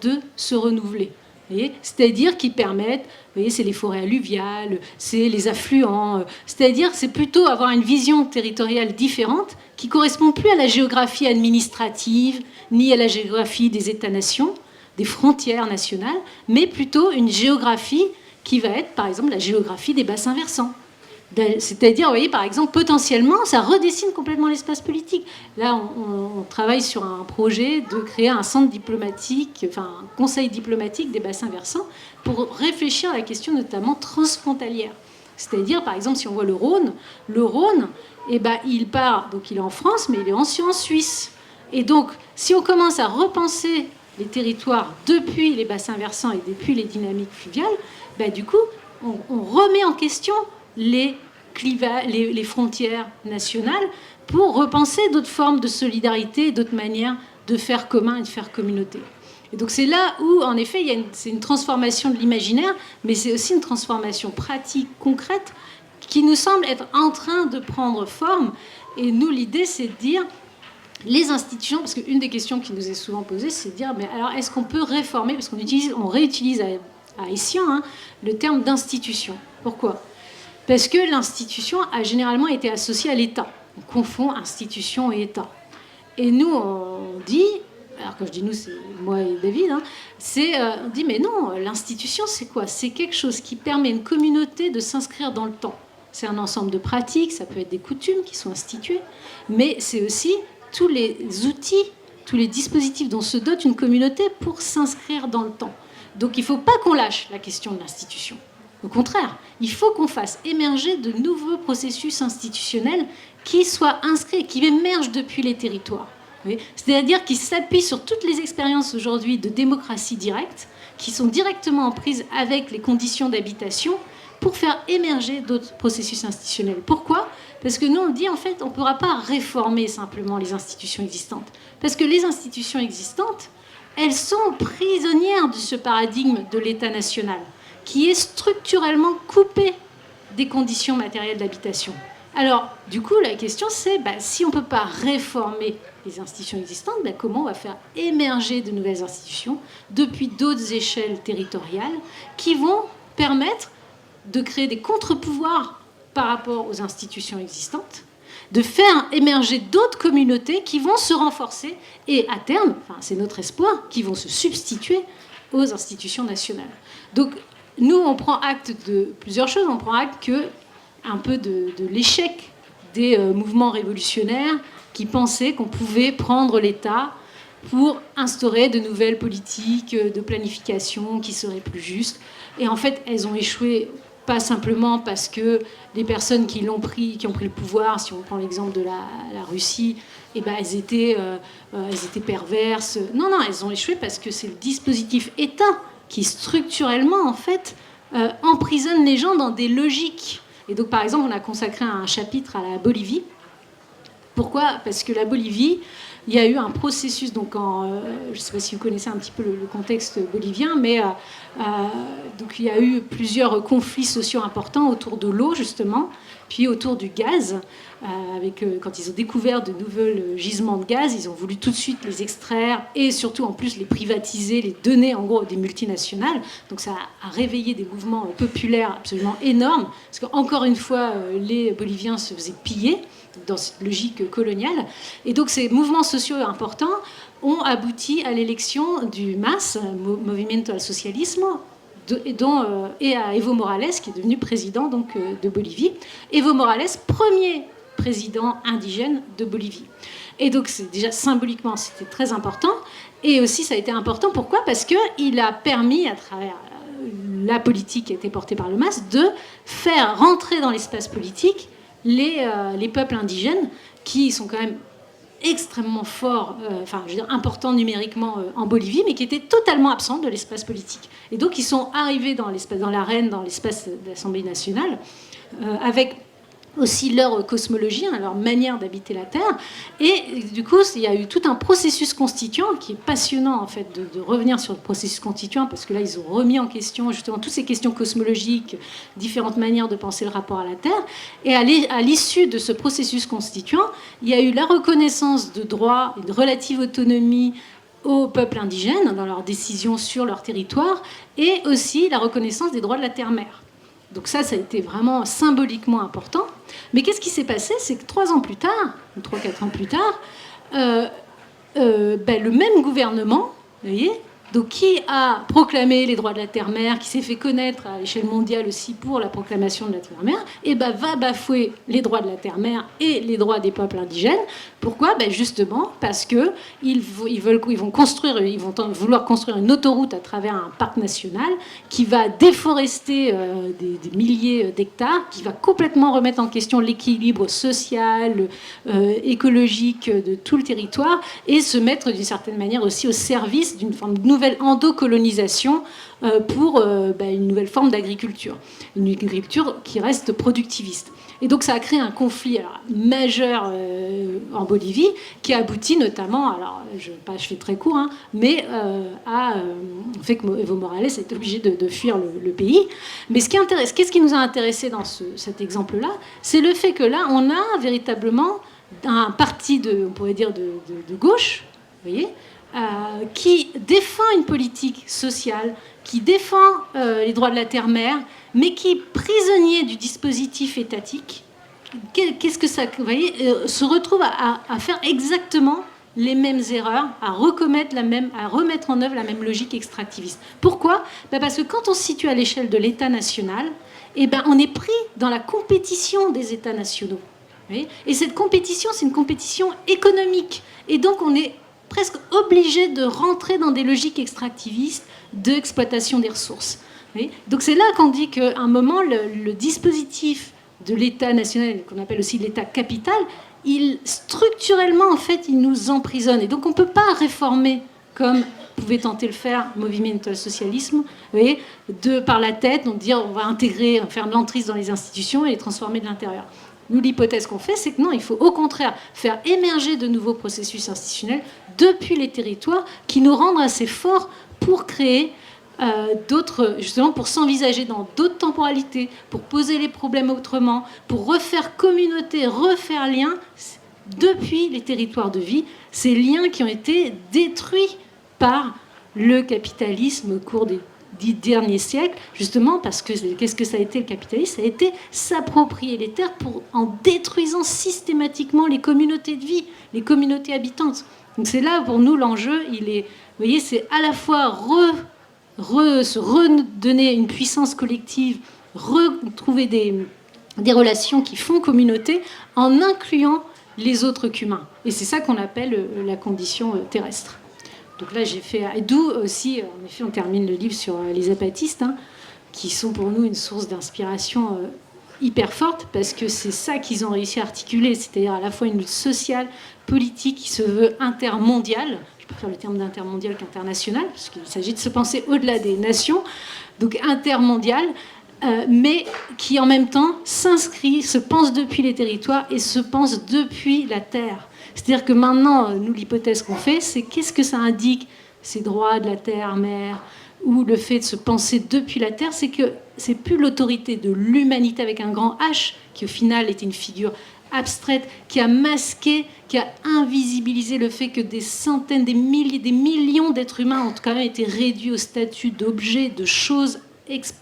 de se renouveler. C'est-à-dire qui permettent, vous voyez, c'est les forêts alluviales, c'est les affluents, c'est-à-dire c'est plutôt avoir une vision territoriale différente qui correspond plus à la géographie administrative, ni à la géographie des États-nations, des frontières nationales, mais plutôt une géographie qui va être, par exemple, la géographie des bassins versants. C'est-à-dire, vous voyez, par exemple, potentiellement, ça redessine complètement l'espace politique. Là, on travaille sur un projet de créer un centre diplomatique, enfin, un conseil diplomatique des bassins versants pour réfléchir à la question notamment transfrontalière. C'est-à-dire, par exemple, si on voit le Rhône, eh ben, il part, donc il est en France, mais il est aussi en Suisse. Et donc, si on commence à repenser les territoires depuis les bassins versants et depuis les dynamiques fluviales, ben, du coup, on remet en question les frontières nationales pour repenser d'autres formes de solidarité, d'autres manières de faire commun et de faire communauté. Et donc c'est là où, en effet, c'est une transformation de l'imaginaire, mais c'est aussi une transformation pratique, concrète, qui nous semble être en train de prendre forme. Et nous, l'idée, c'est de dire, les institutions, parce qu'une des questions qui nous est souvent posée, c'est de dire, mais alors, est-ce qu'on peut réformer, parce qu'on réutilise à Essian le terme d'institution. Pourquoi ? Parce que l'institution a généralement été associée à l'État. On confond institution et État. Et nous, on dit, alors quand je dis nous, c'est moi et David, on dit, mais non, l'institution, c'est quoi ? C'est quelque chose qui permet à une communauté de s'inscrire dans le temps. C'est un ensemble de pratiques, ça peut être des coutumes qui sont instituées, mais c'est aussi tous les outils, tous les dispositifs dont se dote une communauté pour s'inscrire dans le temps. Donc il ne faut pas qu'on lâche la question de l'institution. Au contraire, il faut qu'on fasse émerger de nouveaux processus institutionnels qui soient inscrits, qui émergent depuis les territoires. C'est-à-dire qui s'appuient sur toutes les expériences aujourd'hui de démocratie directe, qui sont directement en prise avec les conditions d'habitation pour faire émerger d'autres processus institutionnels. Pourquoi ? Parce que nous, on dit, en fait, on ne pourra pas réformer simplement les institutions existantes. Parce que les institutions existantes, elles sont prisonnières de ce paradigme de l'État national, qui est structurellement coupé des conditions matérielles d'habitation. Alors, du coup, la question, c'est, si on ne peut pas réformer les institutions existantes, comment on va faire émerger de nouvelles institutions depuis d'autres échelles territoriales qui vont permettre de créer des contre-pouvoirs par rapport aux institutions existantes, de faire émerger d'autres communautés qui vont se renforcer et à terme, enfin, c'est notre espoir, qui vont se substituer aux institutions nationales. Donc nous, on prend acte de plusieurs choses. On prend acte un peu de l'échec des mouvements révolutionnaires qui pensaient qu'on pouvait prendre l'État pour instaurer de nouvelles politiques de planification qui seraient plus justes. Et en fait, elles ont échoué pas simplement parce que les personnes qui ont pris le pouvoir, si on prend l'exemple de la Russie, elles étaient perverses. Non, elles ont échoué parce que c'est le dispositif État qui structurellement, en fait, emprisonne les gens dans des logiques. Et donc, par exemple, on a consacré un chapitre à la Bolivie. Pourquoi ? Parce que la Bolivie, il y a eu un processus, donc je ne sais pas si vous connaissez un petit peu le contexte bolivien, mais donc il y a eu plusieurs conflits sociaux importants autour de l'eau, justement, puis autour du gaz. Quand ils ont découvert de nouveaux gisements de gaz, ils ont voulu tout de suite les extraire et surtout en plus les privatiser, les donner en gros à des multinationales. Donc ça a réveillé des mouvements populaires absolument énormes, parce qu'encore une fois, les Boliviens se faisaient piller dans cette logique coloniale. Et donc ces mouvements sociaux importants ont abouti à l'élection du MAS, Movimiento al Socialismo, et à Evo Morales, qui est devenu président donc, de Bolivie. Evo Morales, premier président indigène de Bolivie. Et donc c'est déjà symboliquement, c'était très important. Et aussi ça a été important, pourquoi ? Parce qu'il a permis, à travers la politique qui a été portée par le MAS, de faire rentrer dans l'espace politique les peuples indigènes qui sont quand même extrêmement forts, importants numériquement en Bolivie, mais qui étaient totalement absents de l'espace politique. Et donc ils sont arrivés dans l'arène, dans l'espace de l'Assemblée nationale, avec aussi leur cosmologie, leur manière d'habiter la Terre. Et du coup, il y a eu tout un processus constituant qui est passionnant, en fait, de revenir sur le processus constituant, parce que là, ils ont remis en question, justement, toutes ces questions cosmologiques, différentes manières de penser le rapport à la Terre. Et à l'issue de ce processus constituant, il y a eu la reconnaissance de droits et de relative autonomie aux peuples indigènes dans leurs décisions sur leur territoire, et aussi la reconnaissance des droits de la terre-mère. Donc ça a été vraiment symboliquement important. Mais qu'est-ce qui s'est passé ? C'est que 3 ans plus tard, ou 3-4 ans plus tard, le même gouvernement, vous voyez, donc qui a proclamé les droits de la terre-mère, qui s'est fait connaître à l'échelle mondiale aussi pour la proclamation de la terre-mère, va bafouer les droits de la terre-mère et les droits des peuples indigènes. Pourquoi ? Justement parce que ils vont vouloir construire une autoroute à travers un parc national qui va déforester des milliers d'hectares, qui va complètement remettre en question l'équilibre social, écologique de tout le territoire et se mettre d'une certaine manière aussi au service d'une forme de nouvelle endocolonisation pour une nouvelle forme d'agriculture. Une agriculture qui reste productiviste. Et donc ça a créé un conflit majeur en Bolivie qui a abouti notamment, je fais très court, mais au fait que Evo Morales est obligé de fuir le pays. Mais qu'est-ce qui nous a intéressé dans cet exemple-là ? C'est le fait que là, on a véritablement un parti on pourrait dire de gauche, vous voyez, qui défend une politique sociale, qui défend les droits de la terre-mère, mais qui, prisonnier du dispositif étatique, qu'est-ce que ça, vous voyez, se retrouve à faire exactement les mêmes erreurs, à remettre en œuvre la même logique extractiviste. Pourquoi ? Parce que quand on se situe à l'échelle de l'État national, on est pris dans la compétition des États nationaux. Et cette compétition, c'est une compétition économique. Et donc, on est presque obligé de rentrer dans des logiques extractivistes d'exploitation des ressources. Donc c'est là qu'on dit qu'à un moment, le dispositif de l'État national, qu'on appelle aussi l'État capital, structurellement, en fait, il nous emprisonne. Et donc on ne peut pas réformer comme pouvait tenter le faire Movimiento al Socialismo, par la tête, donc dire on va faire de l'entrisme dans les institutions et les transformer de l'intérieur. Nous, l'hypothèse qu'on fait, c'est que non, il faut au contraire faire émerger de nouveaux processus institutionnels depuis les territoires qui nous rendent assez forts pour créer d'autres, justement pour s'envisager dans d'autres temporalités, pour poser les problèmes autrement, pour refaire communauté, refaire lien depuis les territoires de vie, ces liens qui ont été détruits par le capitalisme au cours des 10 derniers siècles, justement parce que qu'est-ce que ça a été le capitalisme? Ça a été s'approprier les terres en détruisant systématiquement les communautés de vie, les communautés habitantes. Donc c'est là pour nous l'enjeu, vous voyez, c'est à la fois se redonner une puissance collective, retrouver des relations qui font communauté en incluant les autres qu'humains. Et c'est ça qu'on appelle la condition terrestre. Donc là, j'ai fait... D'où aussi, en effet, on termine le livre sur les apatistes, qui sont pour nous une source d'inspiration hyper forte, parce que c'est ça qu'ils ont réussi à articuler, c'est-à-dire à la fois une lutte sociale, politique, qui se veut intermondiale. Je préfère le terme d'intermondial qu'international, parce qu'il s'agit de se penser au-delà des nations, donc intermondiale, mais qui en même temps s'inscrit, se pense depuis les territoires et se pense depuis la terre. C'est-à-dire que maintenant, nous, l'hypothèse qu'on fait, c'est qu'est-ce que ça indique, ces droits de la terre, mère, ou le fait de se penser depuis la terre, c'est que c'est plus l'autorité de l'humanité avec un grand H, qui au final était une figure abstraite, qui a masqué, qui a invisibilisé le fait que des centaines, des milliers, des millions d'êtres humains ont quand même été réduits au statut d'objets, de choses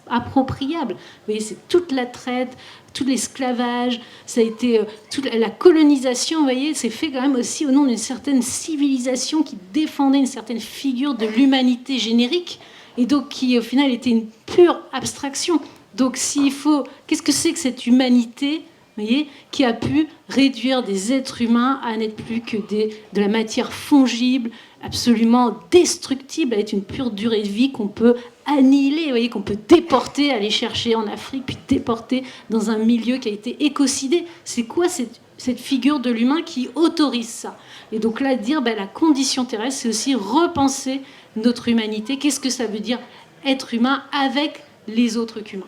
appropriables. Vous voyez, c'est toute la traite, tout l'esclavage, ça a été toute la colonisation, vous voyez, c'est fait quand même aussi au nom d'une certaine civilisation qui défendait une certaine figure de l'humanité générique, et donc qui au final était une pure abstraction. Donc s'il faut, qu'est-ce que c'est que cette humanité, vous voyez, qui a pu réduire des êtres humains à n'être plus que de la matière fongible, absolument destructible, à être une pure durée de vie qu'on peut annihiler, vous voyez, qu'on peut déporter, aller chercher en Afrique, puis déporter dans un milieu qui a été écocidé. C'est quoi cette figure de l'humain qui autorise ça? Et donc là, dire la condition terrestre, c'est aussi repenser notre humanité. Qu'est-ce que ça veut dire être humain avec les autres qu'humains?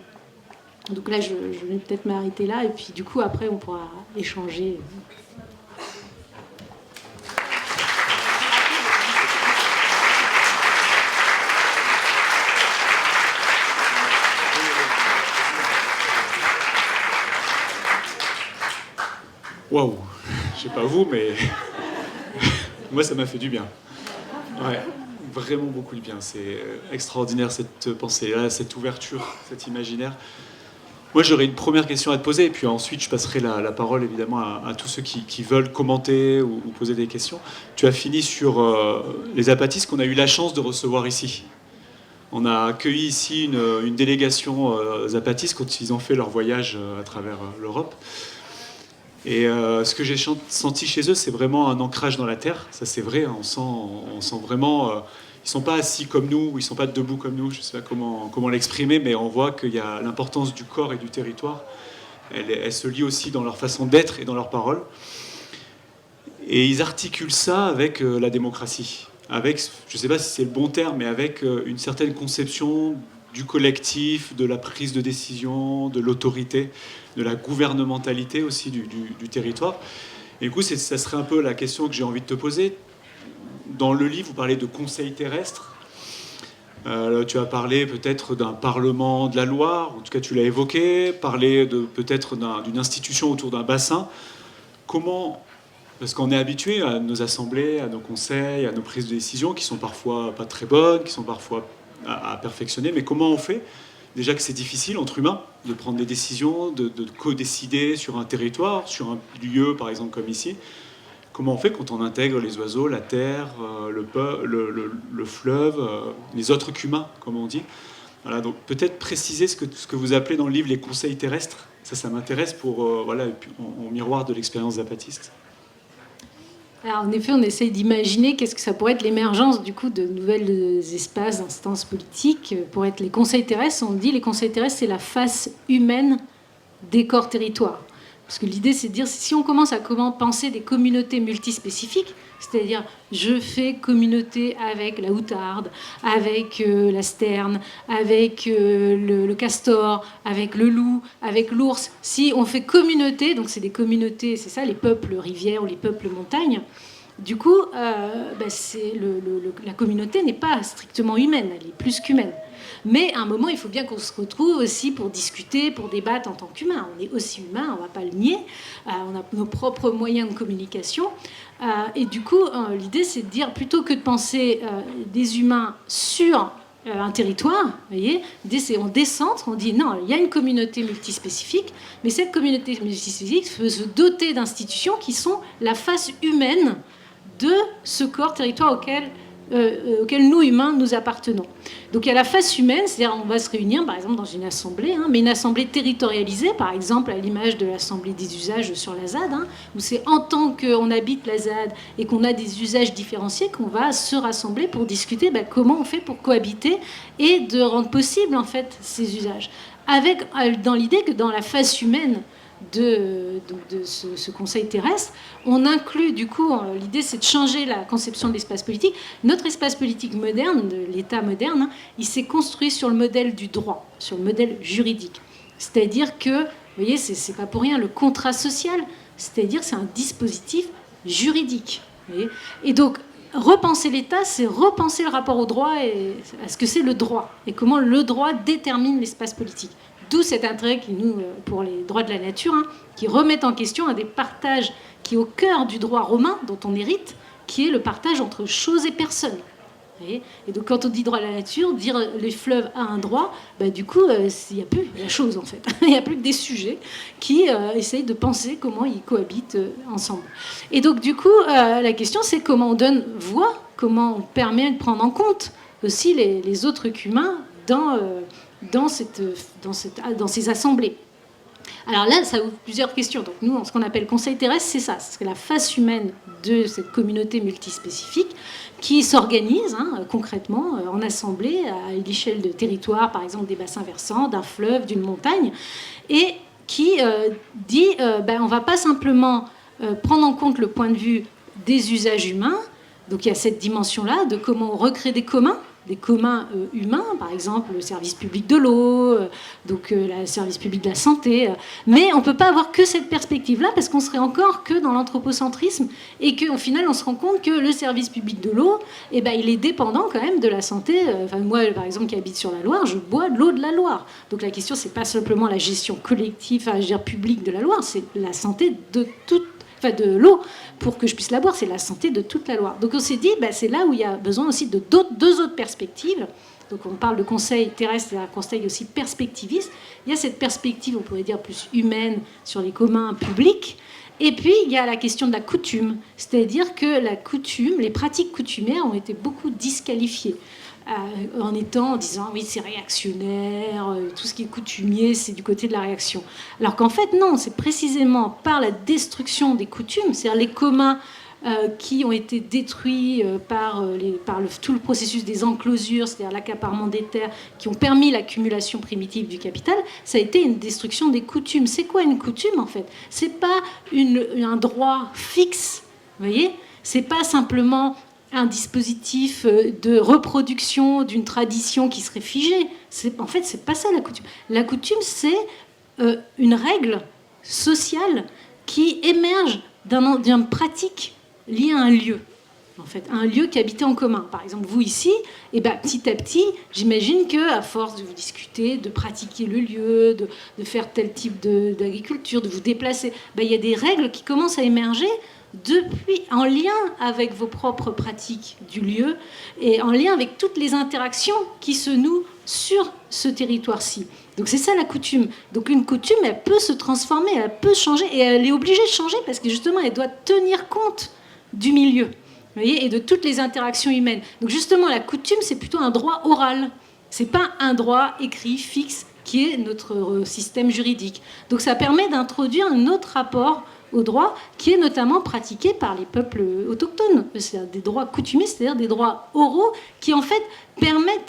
Donc là, je vais peut-être m'arrêter là, et puis du coup, après, on pourra échanger. Waouh, je sais pas vous, mais moi ça m'a fait du bien. Ouais, vraiment beaucoup de bien. C'est extraordinaire cette pensée-là, cette ouverture, cet imaginaire. Moi j'aurais une première question à te poser, et puis ensuite je passerai la parole évidemment à tous ceux qui veulent commenter ou poser des questions. Tu as fini sur les apatistes qu'on a eu la chance de recevoir ici. On a accueilli ici une délégation zapatistes quand ils ont fait leur voyage à travers l'Europe. Et ce que j'ai senti chez eux, c'est vraiment un ancrage dans la terre. Ça, c'est vrai. On sent vraiment. Ils ne sont pas assis comme nous, ou ils ne sont pas debout comme nous. Je ne sais pas comment l'exprimer, mais on voit qu'il y a l'importance du corps et du territoire. Elle se lie aussi dans leur façon d'être et dans leurs paroles. Et ils articulent ça avec la démocratie. Avec, je ne sais pas si c'est le bon terme, mais avec une certaine conception du collectif, de la prise de décision, de l'autorité, de la gouvernementalité aussi du territoire. Et du coup, ça serait un peu la question que j'ai envie de te poser. Dans le livre, vous parlez de conseil terrestre. Tu as parlé peut-être d'un parlement de la Loire, en tout cas tu l'as évoqué, parler peut-être d'une institution autour d'un bassin. Comment, parce qu'on est habitué à nos assemblées, à nos conseils, à nos prises de décision qui sont parfois pas très bonnes, qui sont parfois à perfectionner, mais comment on fait? Déjà que c'est difficile entre humains de prendre des décisions, de co-décider sur un territoire, sur un lieu par exemple comme ici. Comment on fait quand on intègre les oiseaux, la terre, le fleuve, les autres qu'humains, comme on dit? Voilà, donc peut-être préciser ce que vous appelez dans le livre les conseils terrestres. Ça m'intéresse pour voilà, en miroir de l'expérience zapatiste. Alors, en effet, on essaye d'imaginer qu'est-ce que ça pourrait être l'émergence du coup de nouvelles espaces, d'instances politiques. Pour être les conseils terrestres, on dit les conseils terrestres, c'est la face humaine des corps territoires. Parce que l'idée, c'est de dire, si on commence à penser des communautés multispécifiques, c'est-à-dire je fais communauté avec la outarde, avec la sterne, avec le castor, avec le loup, avec l'ours. Si on fait communauté, donc c'est des communautés, c'est ça, les peuples rivières ou les peuples montagnes, du coup, la communauté n'est pas strictement humaine, elle est plus qu'humaine. Mais à un moment, il faut bien qu'on se retrouve aussi pour discuter, pour débattre en tant qu'humain. On est aussi humain, on ne va pas le nier. On a nos propres moyens de communication. Et du coup, l'idée, c'est de dire, plutôt que de penser des humains sur un territoire, vous voyez, l'idée c'est on décentre, on dit non, il y a une communauté multispécifique, mais cette communauté multispécifique peut se doter d'institutions qui sont la face humaine de ce corps territoire auquel nous, humains, nous appartenons. Donc il y a la face humaine, c'est-à-dire on va se réunir, par exemple, dans une assemblée, mais une assemblée territorialisée, par exemple, à l'image de l'assemblée des usages sur la ZAD, où c'est en tant qu'on habite la ZAD et qu'on a des usages différenciés qu'on va se rassembler pour discuter comment on fait pour cohabiter et de rendre possible, en fait, ces usages. Avec, dans l'idée que dans la face humaine de ce conseil terrestre, on inclut du coup, l'idée c'est de changer la conception de l'espace politique. Notre espace politique moderne, de l'État moderne, il s'est construit sur le modèle du droit, sur le modèle juridique. C'est-à-dire que, vous voyez, c'est pas pour rien le contrat social, c'est-à-dire c'est un dispositif juridique. Vous voyez. Et donc, repenser l'État, c'est repenser le rapport au droit et à ce que c'est le droit, et comment le droit détermine l'espace politique. D'où cet intérêt qui nous, pour les droits de la nature, qui remettent en question un des partages qui est au cœur du droit romain dont on hérite, qui est le partage entre choses et personnes. Et donc quand on dit droit de la nature, dire les fleuves a un droit, du coup, il n'y a plus la chose en fait. Il n'y a plus que des sujets qui essayent de penser comment ils cohabitent ensemble. Et donc du coup, la question c'est comment on donne voix, comment on permet de prendre en compte aussi les autres humains dans ces assemblées. Alors là, ça ouvre plusieurs questions. Donc nous, ce qu'on appelle conseil terrestre, c'est ça. C'est la face humaine de cette communauté multispécifique qui s'organise concrètement en assemblée à l'échelle de territoire, par exemple des bassins versants, d'un fleuve, d'une montagne, et qui dit on ne va pas simplement prendre en compte le point de vue des usages humains. Donc il y a cette dimension-là de comment on recrée des communs humains, par exemple le service public de l'eau, le service public de la santé. Mais on ne peut pas avoir que cette perspective-là parce qu'on serait encore que dans l'anthropocentrisme et qu'au final, on se rend compte que le service public de l'eau, il est dépendant quand même de la santé. Moi, par exemple, qui habite sur la Loire, je bois de l'eau de la Loire. Donc la question, c'est pas simplement la gestion collective, publique de la Loire, c'est la santé de de l'eau pour que je puisse la boire, c'est la santé de toute la Loire. Donc on s'est dit, c'est là où il y a besoin aussi de deux autres perspectives. Donc on parle de conseil terrestre et un conseil aussi perspectiviste. Il y a cette perspective, on pourrait dire, plus humaine sur les communs publics. Et puis il y a la question de la coutume, c'est-à-dire que la coutume, les pratiques coutumières ont été beaucoup disqualifiées. En disant oui c'est réactionnaire, tout ce qui est coutumier c'est du côté de la réaction, alors qu'en fait non, c'est précisément par la destruction des coutumes, c'est-à-dire les communs qui ont été détruits par tout le processus des enclosures, c'est-à-dire l'accaparement des terres, qui ont permis l'accumulation primitive du capital, ça a été une destruction des coutumes. C'est quoi une coutume en fait? C'est pas un droit fixe, vous voyez, c'est pas simplement un dispositif de reproduction d'une tradition qui serait figée. En fait, c'est pas ça la coutume. La coutume, c'est une règle sociale qui émerge d'une pratique liée à un lieu. En fait, un lieu qui habitait en commun. Par exemple, vous ici, petit à petit, j'imagine qu'à force de vous discuter, de pratiquer le lieu, de faire tel type d'agriculture, de vous déplacer, il y a des règles qui commencent à émerger en lien avec vos propres pratiques du lieu et en lien avec toutes les interactions qui se nouent sur ce territoire-ci. Donc c'est ça la coutume. Donc une coutume, elle peut se transformer, elle peut changer et elle est obligée de changer parce que justement, elle doit tenir compte du milieu, vous voyez, et de toutes les interactions humaines. Donc justement, la coutume, c'est plutôt un droit oral. C'est pas un droit écrit, fixe, qui est notre système juridique. Donc ça permet d'introduire un autre rapport au droit, qui est notamment pratiqué par les peuples autochtones. C'est-à-dire des droits coutumiers, c'est-à-dire des droits oraux qui, en fait,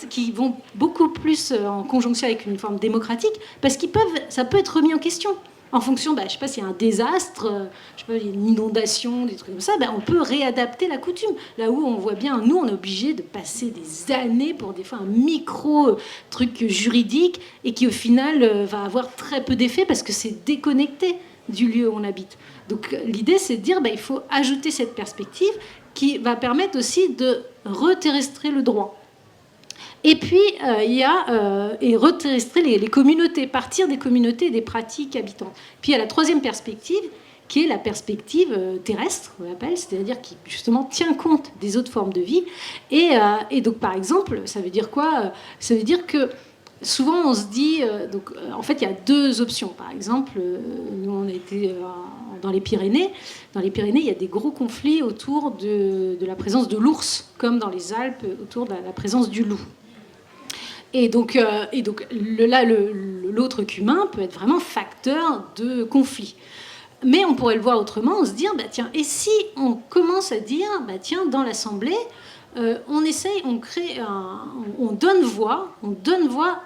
qui vont beaucoup plus en conjonction avec une forme démocratique, parce ça peut être remis en question. En fonction, je ne sais pas, s'il y a un désastre, je sais pas, il y a une inondation, des trucs comme ça, on peut réadapter la coutume. Là où on voit bien, nous, on est obligé de passer des années pour des fois un micro-truc juridique et qui, au final, va avoir très peu d'effet parce que c'est déconnecté du lieu où on habite. Donc l'idée, c'est de dire il faut ajouter cette perspective qui va permettre aussi de reterrestrer le droit. Et puis, il y a reterrestrer les communautés, partir des communautés et des pratiques habitantes. Puis il y a la troisième perspective qui est la perspective terrestre, on l'appelle, c'est-à-dire qui justement tient compte des autres formes de vie. Et donc par exemple, ça veut dire quoi? Ça veut dire que souvent on se dit, en fait il y a deux options. Par exemple, nous on a été dans les Pyrénées. Dans les Pyrénées, il y a des gros conflits autour de la présence de l'ours, comme dans les Alpes, autour de la présence du loup. Et donc l'autre qu'humain peut être vraiment facteur de conflit. Mais on pourrait le voir autrement, on se dire, bah, tiens, et si on commence à dire, bah, tiens, dans l'Assemblée, on essaye, on donne voix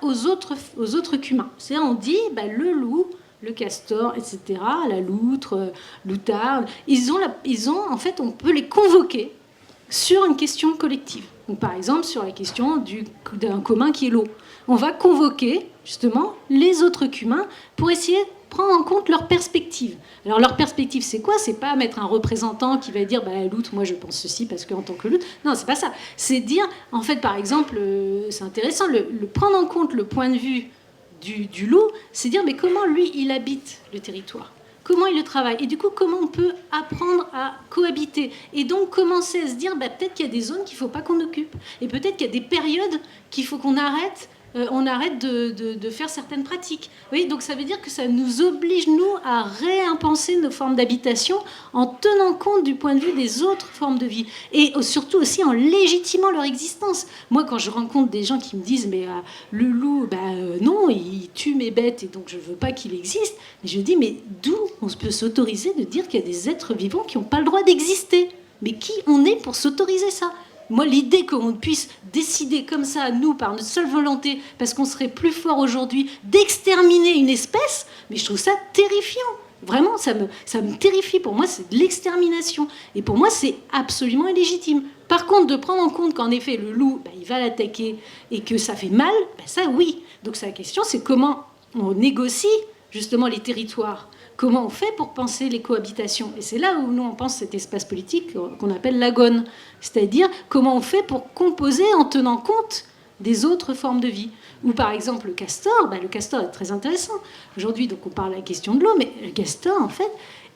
aux autres qu'humains. C'est-à-dire, on dit, bah, le loup, le castor, etc., la loutre, l'outarde, en fait, on peut les convoquer sur une question collective. Donc, par exemple, sur la question d'un commun qui est l'eau. On va convoquer, justement, les autres qu'humains pour essayer de prendre en compte leur perspective. Alors, leur perspective, c'est quoi? C'est pas mettre un représentant qui va dire, bah, loutre, moi, je pense ceci parce qu'en tant que loutre. Non, c'est pas ça. C'est dire, en fait, par exemple, c'est intéressant, le prendre en compte le point de vue du loup, c'est dire, mais comment, lui, il habite le territoire? Comment il le travaille? Et du coup, comment on peut apprendre à cohabiter? Et donc, commencer à se dire, bah, peut-être qu'il y a des zones qu'il ne faut pas qu'on occupe. Et peut-être qu'il y a des périodes qu'il faut qu'on arrête. On arrête de faire certaines pratiques. Vous voyez, donc ça veut dire que ça nous oblige, nous, à réimpenser nos formes d'habitation en tenant compte du point de vue des autres formes de vie. Et surtout aussi en légitimant leur existence. Moi, quand je rencontre des gens qui me disent, mais le loup, non, il tue mes bêtes et donc je ne veux pas qu'il existe. Mais je dis, mais d'où on peut s'autoriser de dire qu'il y a des êtres vivants qui n'ont pas le droit d'exister? Mais qui on est pour s'autoriser ça? Moi, l'idée qu'on puisse décider comme ça, nous, par notre seule volonté, parce qu'on serait plus fort aujourd'hui, d'exterminer une espèce, mais je trouve ça terrifiant. Vraiment, ça me terrifie. Pour moi, c'est de l'extermination. Et pour moi, c'est absolument illégitime. Par contre, de prendre en compte qu'en effet, le loup, il va l'attaquer et que ça fait mal, ça, oui. Donc, la question, c'est comment on négocie justement les territoires. Comment on fait pour penser les cohabitations? Et c'est là où nous, on pense cet espace politique qu'on appelle l'agone. C'est-à-dire, comment on fait pour composer en tenant compte des autres formes de vie. Ou par exemple, le castor est très intéressant. Aujourd'hui, donc, on parle de la question de l'eau, mais le castor, en fait,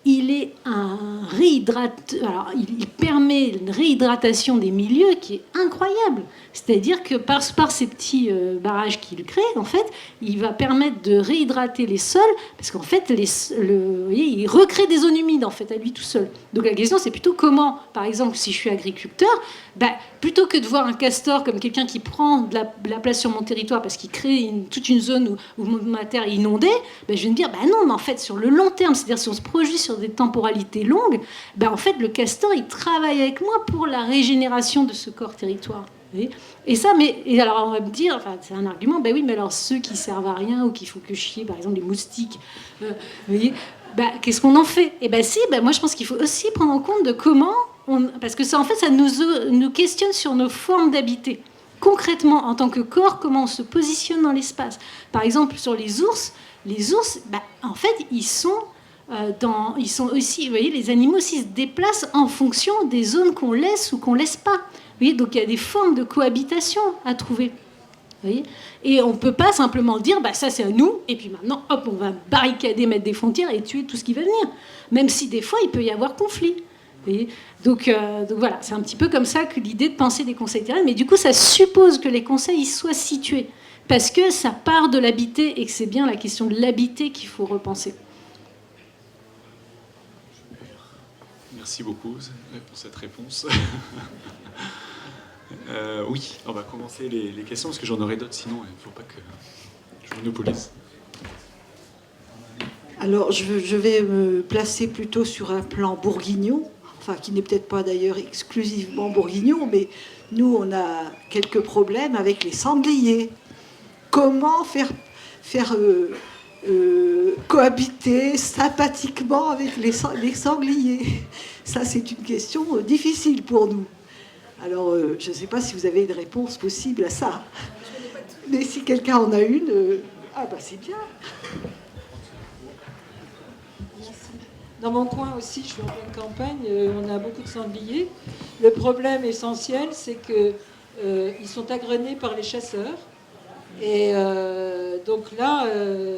il est un réhydrateur. Alors, il permet une réhydratation des milieux qui est incroyable. C'est-à-dire que par ces petits barrages qu'il crée, en fait, il va permettre de réhydrater les sols, parce qu'en fait, vous voyez, il recrée des zones humides, en fait, à lui tout seul. Donc la question, c'est plutôt comment, par exemple, si je suis agriculteur, plutôt que de voir un castor comme quelqu'un qui prend de la place sur mon territoire parce qu'il crée toute une zone où ma terre est inondée, je vais me dire, non, mais en fait, sur le long terme, c'est-à-dire si on se projette sur des temporalités longues, en fait, le castor, il travaille avec moi pour la régénération de ce corps territoire. Et ça, et alors on va me dire, enfin, c'est un argument, oui, mais alors ceux qui servent à rien ou qui font que chier, par exemple les moustiques, vous voyez, qu'est-ce qu'on en fait? Moi je pense qu'il faut aussi prendre en compte de comment, parce que ça, en fait, ça nous questionne sur nos formes d'habiter. Concrètement, en tant que corps, comment on se positionne dans l'espace. Par exemple, sur les ours, en fait, ils sont aussi, vous voyez, les animaux aussi se déplacent en fonction des zones qu'on laisse ou qu'on laisse pas. Vous voyez, donc il y a des formes de cohabitation à trouver. Vous voyez, et on ne peut pas simplement dire, ça c'est à nous, et puis maintenant, hop, on va barricader, mettre des frontières et tuer tout ce qui va venir. Même si des fois, il peut y avoir conflit. Vous voyez, donc voilà, c'est un petit peu comme ça que l'idée de penser des conseils terrestres, mais du coup, ça suppose que les conseils soient situés, parce que ça part de l'habité, et que c'est bien la question de l'habité qu'il faut repenser. Merci beaucoup pour cette réponse. Oui, on va commencer les questions, parce que j'en aurai d'autres, sinon il ne faut pas que je monopolise. Alors, je vais me placer plutôt sur un plan bourguignon, enfin, qui n'est peut-être pas d'ailleurs exclusivement bourguignon, mais nous, on a quelques problèmes avec les sangliers. Comment faire cohabiter sympathiquement avec les sangliers? Ça, c'est une question difficile pour nous. Alors, je ne sais pas si vous avez une réponse possible à ça. Mais si quelqu'un en a une, c'est bien. Dans mon coin aussi, je suis en pleine campagne, on a beaucoup de sangliers. Le problème essentiel, c'est qu'ils sont agrenés par les chasseurs. Et donc là,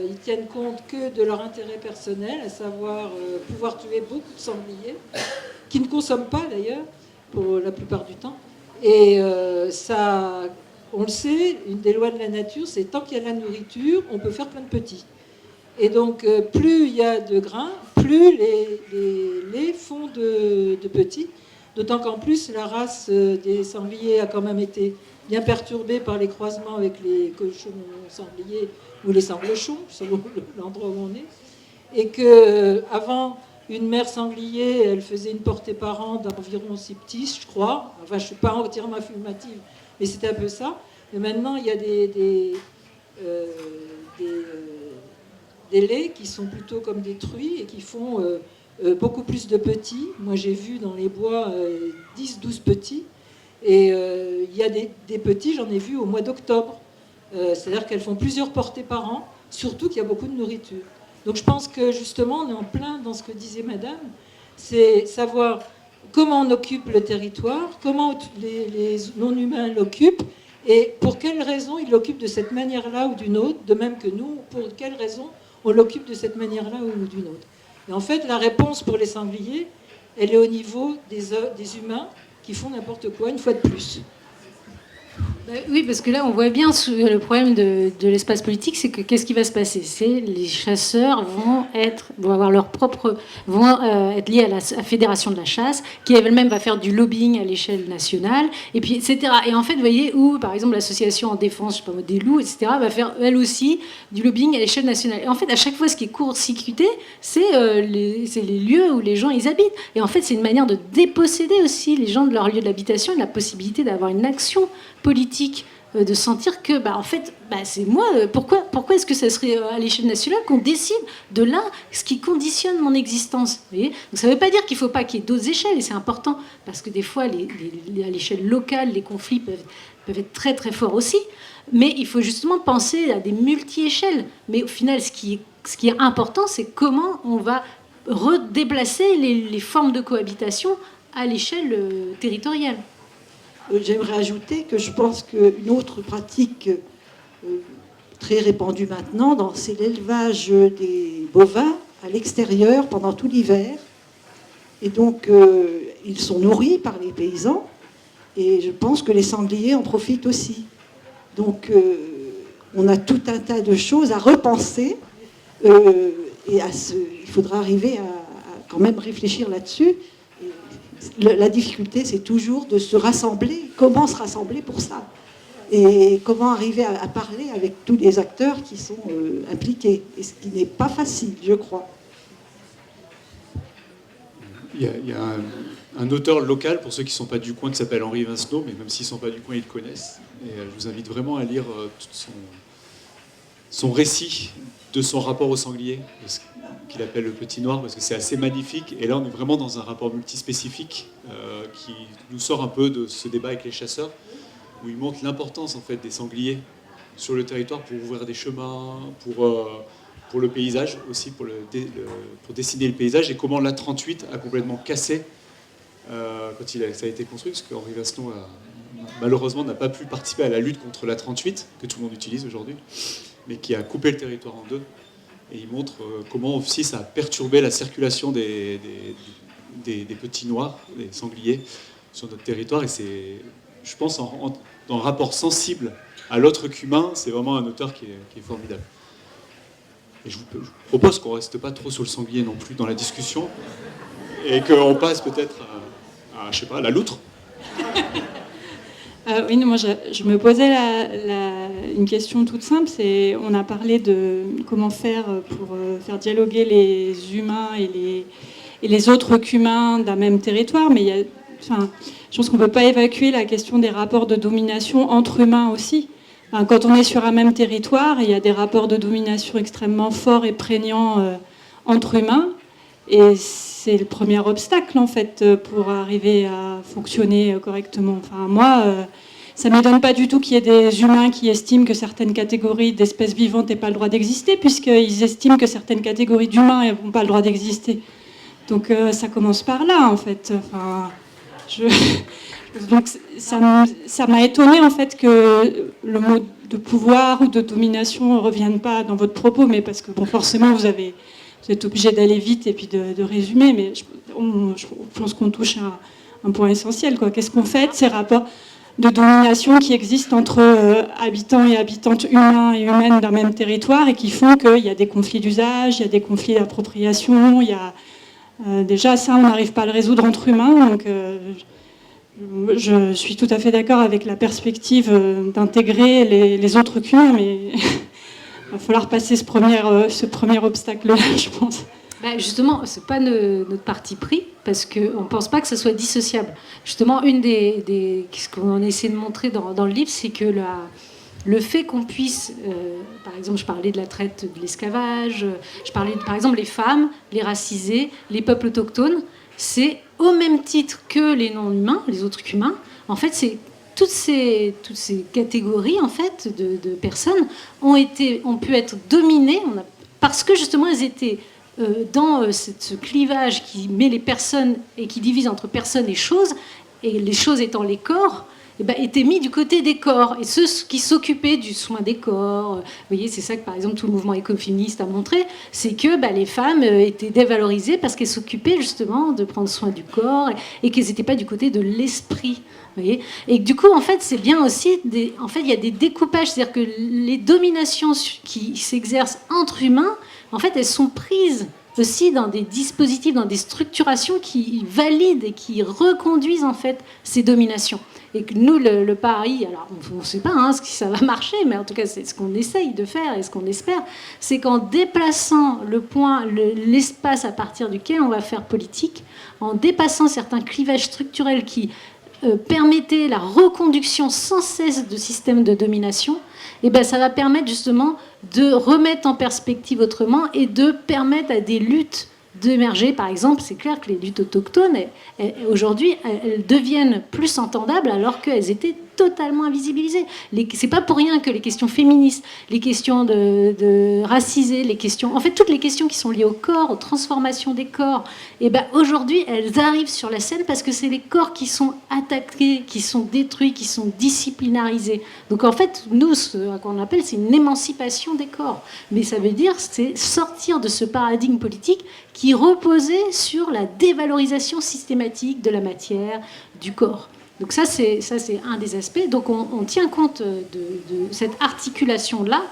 ils tiennent compte que de leur intérêt personnel, à savoir pouvoir tuer beaucoup de sangliers, qui ne consomment pas d'ailleurs, pour la plupart du temps. Et ça, on le sait, une des lois de la nature, c'est tant qu'il y a de la nourriture, on peut faire plein de petits. Et donc, plus il y a de grains, plus les laits font de petits. D'autant qu'en plus, la race des sangliers a quand même été bien perturbée par les croisements avec les cochons sangliers ou les sanglochons, selon l'endroit où on est. Et qu'avant, une mère sanglier, elle faisait une portée par an d'environ 6 petits, je crois. Enfin, je ne suis pas entièrement affirmative, mais c'était un peu ça. Et maintenant, il y a des laits qui sont plutôt comme des truies et qui font beaucoup plus de petits. Moi, j'ai vu dans les bois 10-12 petits. Et il y a des petits, j'en ai vu au mois d'octobre. C'est-à-dire qu'elles font plusieurs portées par an, surtout qu'il y a beaucoup de nourriture. Donc je pense que justement, on est en plein dans ce que disait Madame, c'est savoir comment on occupe le territoire, comment les non-humains l'occupent, et pour quelles raisons ils l'occupent de cette manière-là ou d'une autre, de même que nous, pour quelles raisons on l'occupe de cette manière-là ou d'une autre. Et en fait, la réponse pour les sangliers, elle est au niveau des humains qui font n'importe quoi une fois de plus. Oui, parce que là, on voit bien le problème de l'espace politique, c'est que qu'est-ce qui va se passer? C'est les chasseurs vont être liés à la fédération de la chasse, qui elle-même va faire du lobbying à l'échelle nationale, et puis etc. Et en fait, vous voyez où, par exemple, l'association en défense, je sais pas, des loups, etc., va faire elle aussi du lobbying à l'échelle nationale. Et en fait, à chaque fois, ce qui est court-circuité, c'est les lieux où les gens ils habitent. Et en fait, c'est une manière de déposséder aussi les gens de leur lieu d'habitation et de la possibilité d'avoir une action politique, de sentir que en fait c'est moi, pourquoi est-ce que ça serait à l'échelle nationale qu'on décide de là ce qui conditionne mon existence, vous voyez? Donc ça ne veut pas dire qu'il ne faut pas qu'il y ait d'autres échelles, et c'est important parce que des fois à l'échelle locale les conflits peuvent être très très forts aussi, mais il faut justement penser à des multi-échelles. Mais au final, ce qui est important, c'est comment on va redéplacer les formes de cohabitation à l'échelle territoriale. J'aimerais ajouter que je pense qu'une autre pratique très répandue maintenant, c'est l'élevage des bovins à l'extérieur pendant tout l'hiver. Et donc, ils sont nourris par les paysans. Et je pense que les sangliers en profitent aussi. Donc, on a tout un tas de choses à repenser. Il faudra arriver à quand même réfléchir là-dessus. La difficulté, c'est toujours de se rassembler. Comment se rassembler pour ça? Et comment arriver à parler avec tous les acteurs qui sont impliqués. Et ce qui n'est pas facile, je crois. Il y a un auteur local, pour ceux qui ne sont pas du coin, qui s'appelle Henri Vincenot, mais même s'ils ne sont pas du coin, ils le connaissent. Et je vous invite vraiment à lire tout son récit de son rapport au sanglier, qu'il appelle le Petit Noir, parce que c'est assez magnifique. Et là, on est vraiment dans un rapport multispécifique qui nous sort un peu de ce débat avec les chasseurs, où il montre l'importance en fait des sangliers sur le territoire pour ouvrir des chemins, pour le paysage aussi, pour dessiner le paysage, et comment l'A38 a complètement cassé quand ça a été construit, parce qu'Henri Vincenot malheureusement n'a pas pu participer à la lutte contre l'A38, que tout le monde utilise aujourd'hui, mais qui a coupé le territoire en deux. Et il montre comment aussi ça a perturbé la circulation des petits noirs, des sangliers, sur notre territoire. Et c'est, je pense, dans un rapport sensible à l'autre qu'humain, c'est vraiment un auteur qui est formidable. Et je vous propose qu'on ne reste pas trop sur le sanglier non plus dans la discussion, et qu'on passe peut-être je sais pas, à la loutre. Oui, moi je me posais une question toute simple, c'est on a parlé de comment faire pour faire dialoguer les humains et les autres qu'humains d'un même territoire, mais je pense qu'on ne peut pas évacuer la question des rapports de domination entre humains aussi. Quand on est sur un même territoire, il y a des rapports de domination extrêmement forts et prégnants entre humains, et c'est le premier obstacle en fait pour arriver à fonctionner correctement. Enfin, moi, ça ne m'étonne pas du tout qu'il y ait des humains qui estiment que certaines catégories d'espèces vivantes n'aient pas le droit d'exister, puisqu'ils estiment que certaines catégories d'humains n'ont pas le droit d'exister. Donc ça commence par là en fait. Enfin, donc ça m'a étonnée en fait que le mot de pouvoir ou de domination ne reviennent pas dans votre propos, mais parce que bon, forcément vous êtes obligé d'aller vite et puis de résumer, mais je pense qu'on touche à un point essentiel, quoi. Qu'est-ce qu'on fait de ces rapports de domination qui existent entre habitants et habitantes humains et humaines d'un même territoire et qui font qu'il y a des conflits d'usage, il y a des conflits d'appropriation, il y a déjà ça, on n'arrive pas à le résoudre entre humains, donc je suis tout à fait d'accord avec la perspective d'intégrer les autres qu'humains, mais il va falloir passer ce premier obstacle-là, je pense. Ben justement, c'est pas notre parti pris, parce qu'on ne pense pas que ce soit dissociable. Justement, ce qu'on essaie de montrer dans le livre, c'est que le fait qu'on puisse, par exemple, je parlais de la traite de l'esclavage, je parlais par exemple les femmes, les racisés, les peuples autochtones, c'est au même titre que les non-humains, les autres humains. En fait, c'est toutes ces catégories en fait de personnes ont pu être dominées parce que justement elles étaient dans ce clivage qui met les personnes et qui divise entre personnes et choses, et les choses étant les corps, étaient mis du côté des corps. Et ceux qui s'occupaient du soin des corps, vous voyez, c'est ça que par exemple tout le mouvement écoféministe a montré, c'est que les femmes étaient dévalorisées parce qu'elles s'occupaient justement de prendre soin du corps et qu'elles n'étaient pas du côté de l'esprit. Vous voyez, et du coup, en fait, c'est bien aussi, en fait, il y a des découpages, c'est-à-dire que les dominations qui s'exercent entre humains, en fait, elles sont prises aussi dans des dispositifs, dans des structurations qui valident et qui reconduisent en fait ces dominations. Et que nous, le pari, alors on ne sait pas si ça va marcher, mais en tout cas c'est ce qu'on essaye de faire et ce qu'on espère, c'est qu'en déplaçant l'espace à partir duquel on va faire politique, en dépassant certains clivages structurels qui permettaient la reconduction sans cesse de systèmes de domination, ça va permettre justement de remettre en perspective autrement et de permettre à des luttes d'émerger. Par exemple, c'est clair que les luttes autochtones, aujourd'hui, elles deviennent plus entendables alors qu'elles étaient totalement invisibilisées. C'est pas pour rien que les questions féministes, les questions de racisés, en fait, toutes les questions qui sont liées au corps, aux transformations des corps, aujourd'hui, elles arrivent sur la scène parce que c'est les corps qui sont attaqués, qui sont détruits, qui sont disciplinarisés. Donc, en fait, nous, ce qu'on appelle, c'est une émancipation des corps. Mais ça veut dire, c'est sortir de ce paradigme politique qui reposait sur la dévalorisation systématique de la matière, du corps. Donc ça, c'est un des aspects. Donc on tient compte de cette articulation-là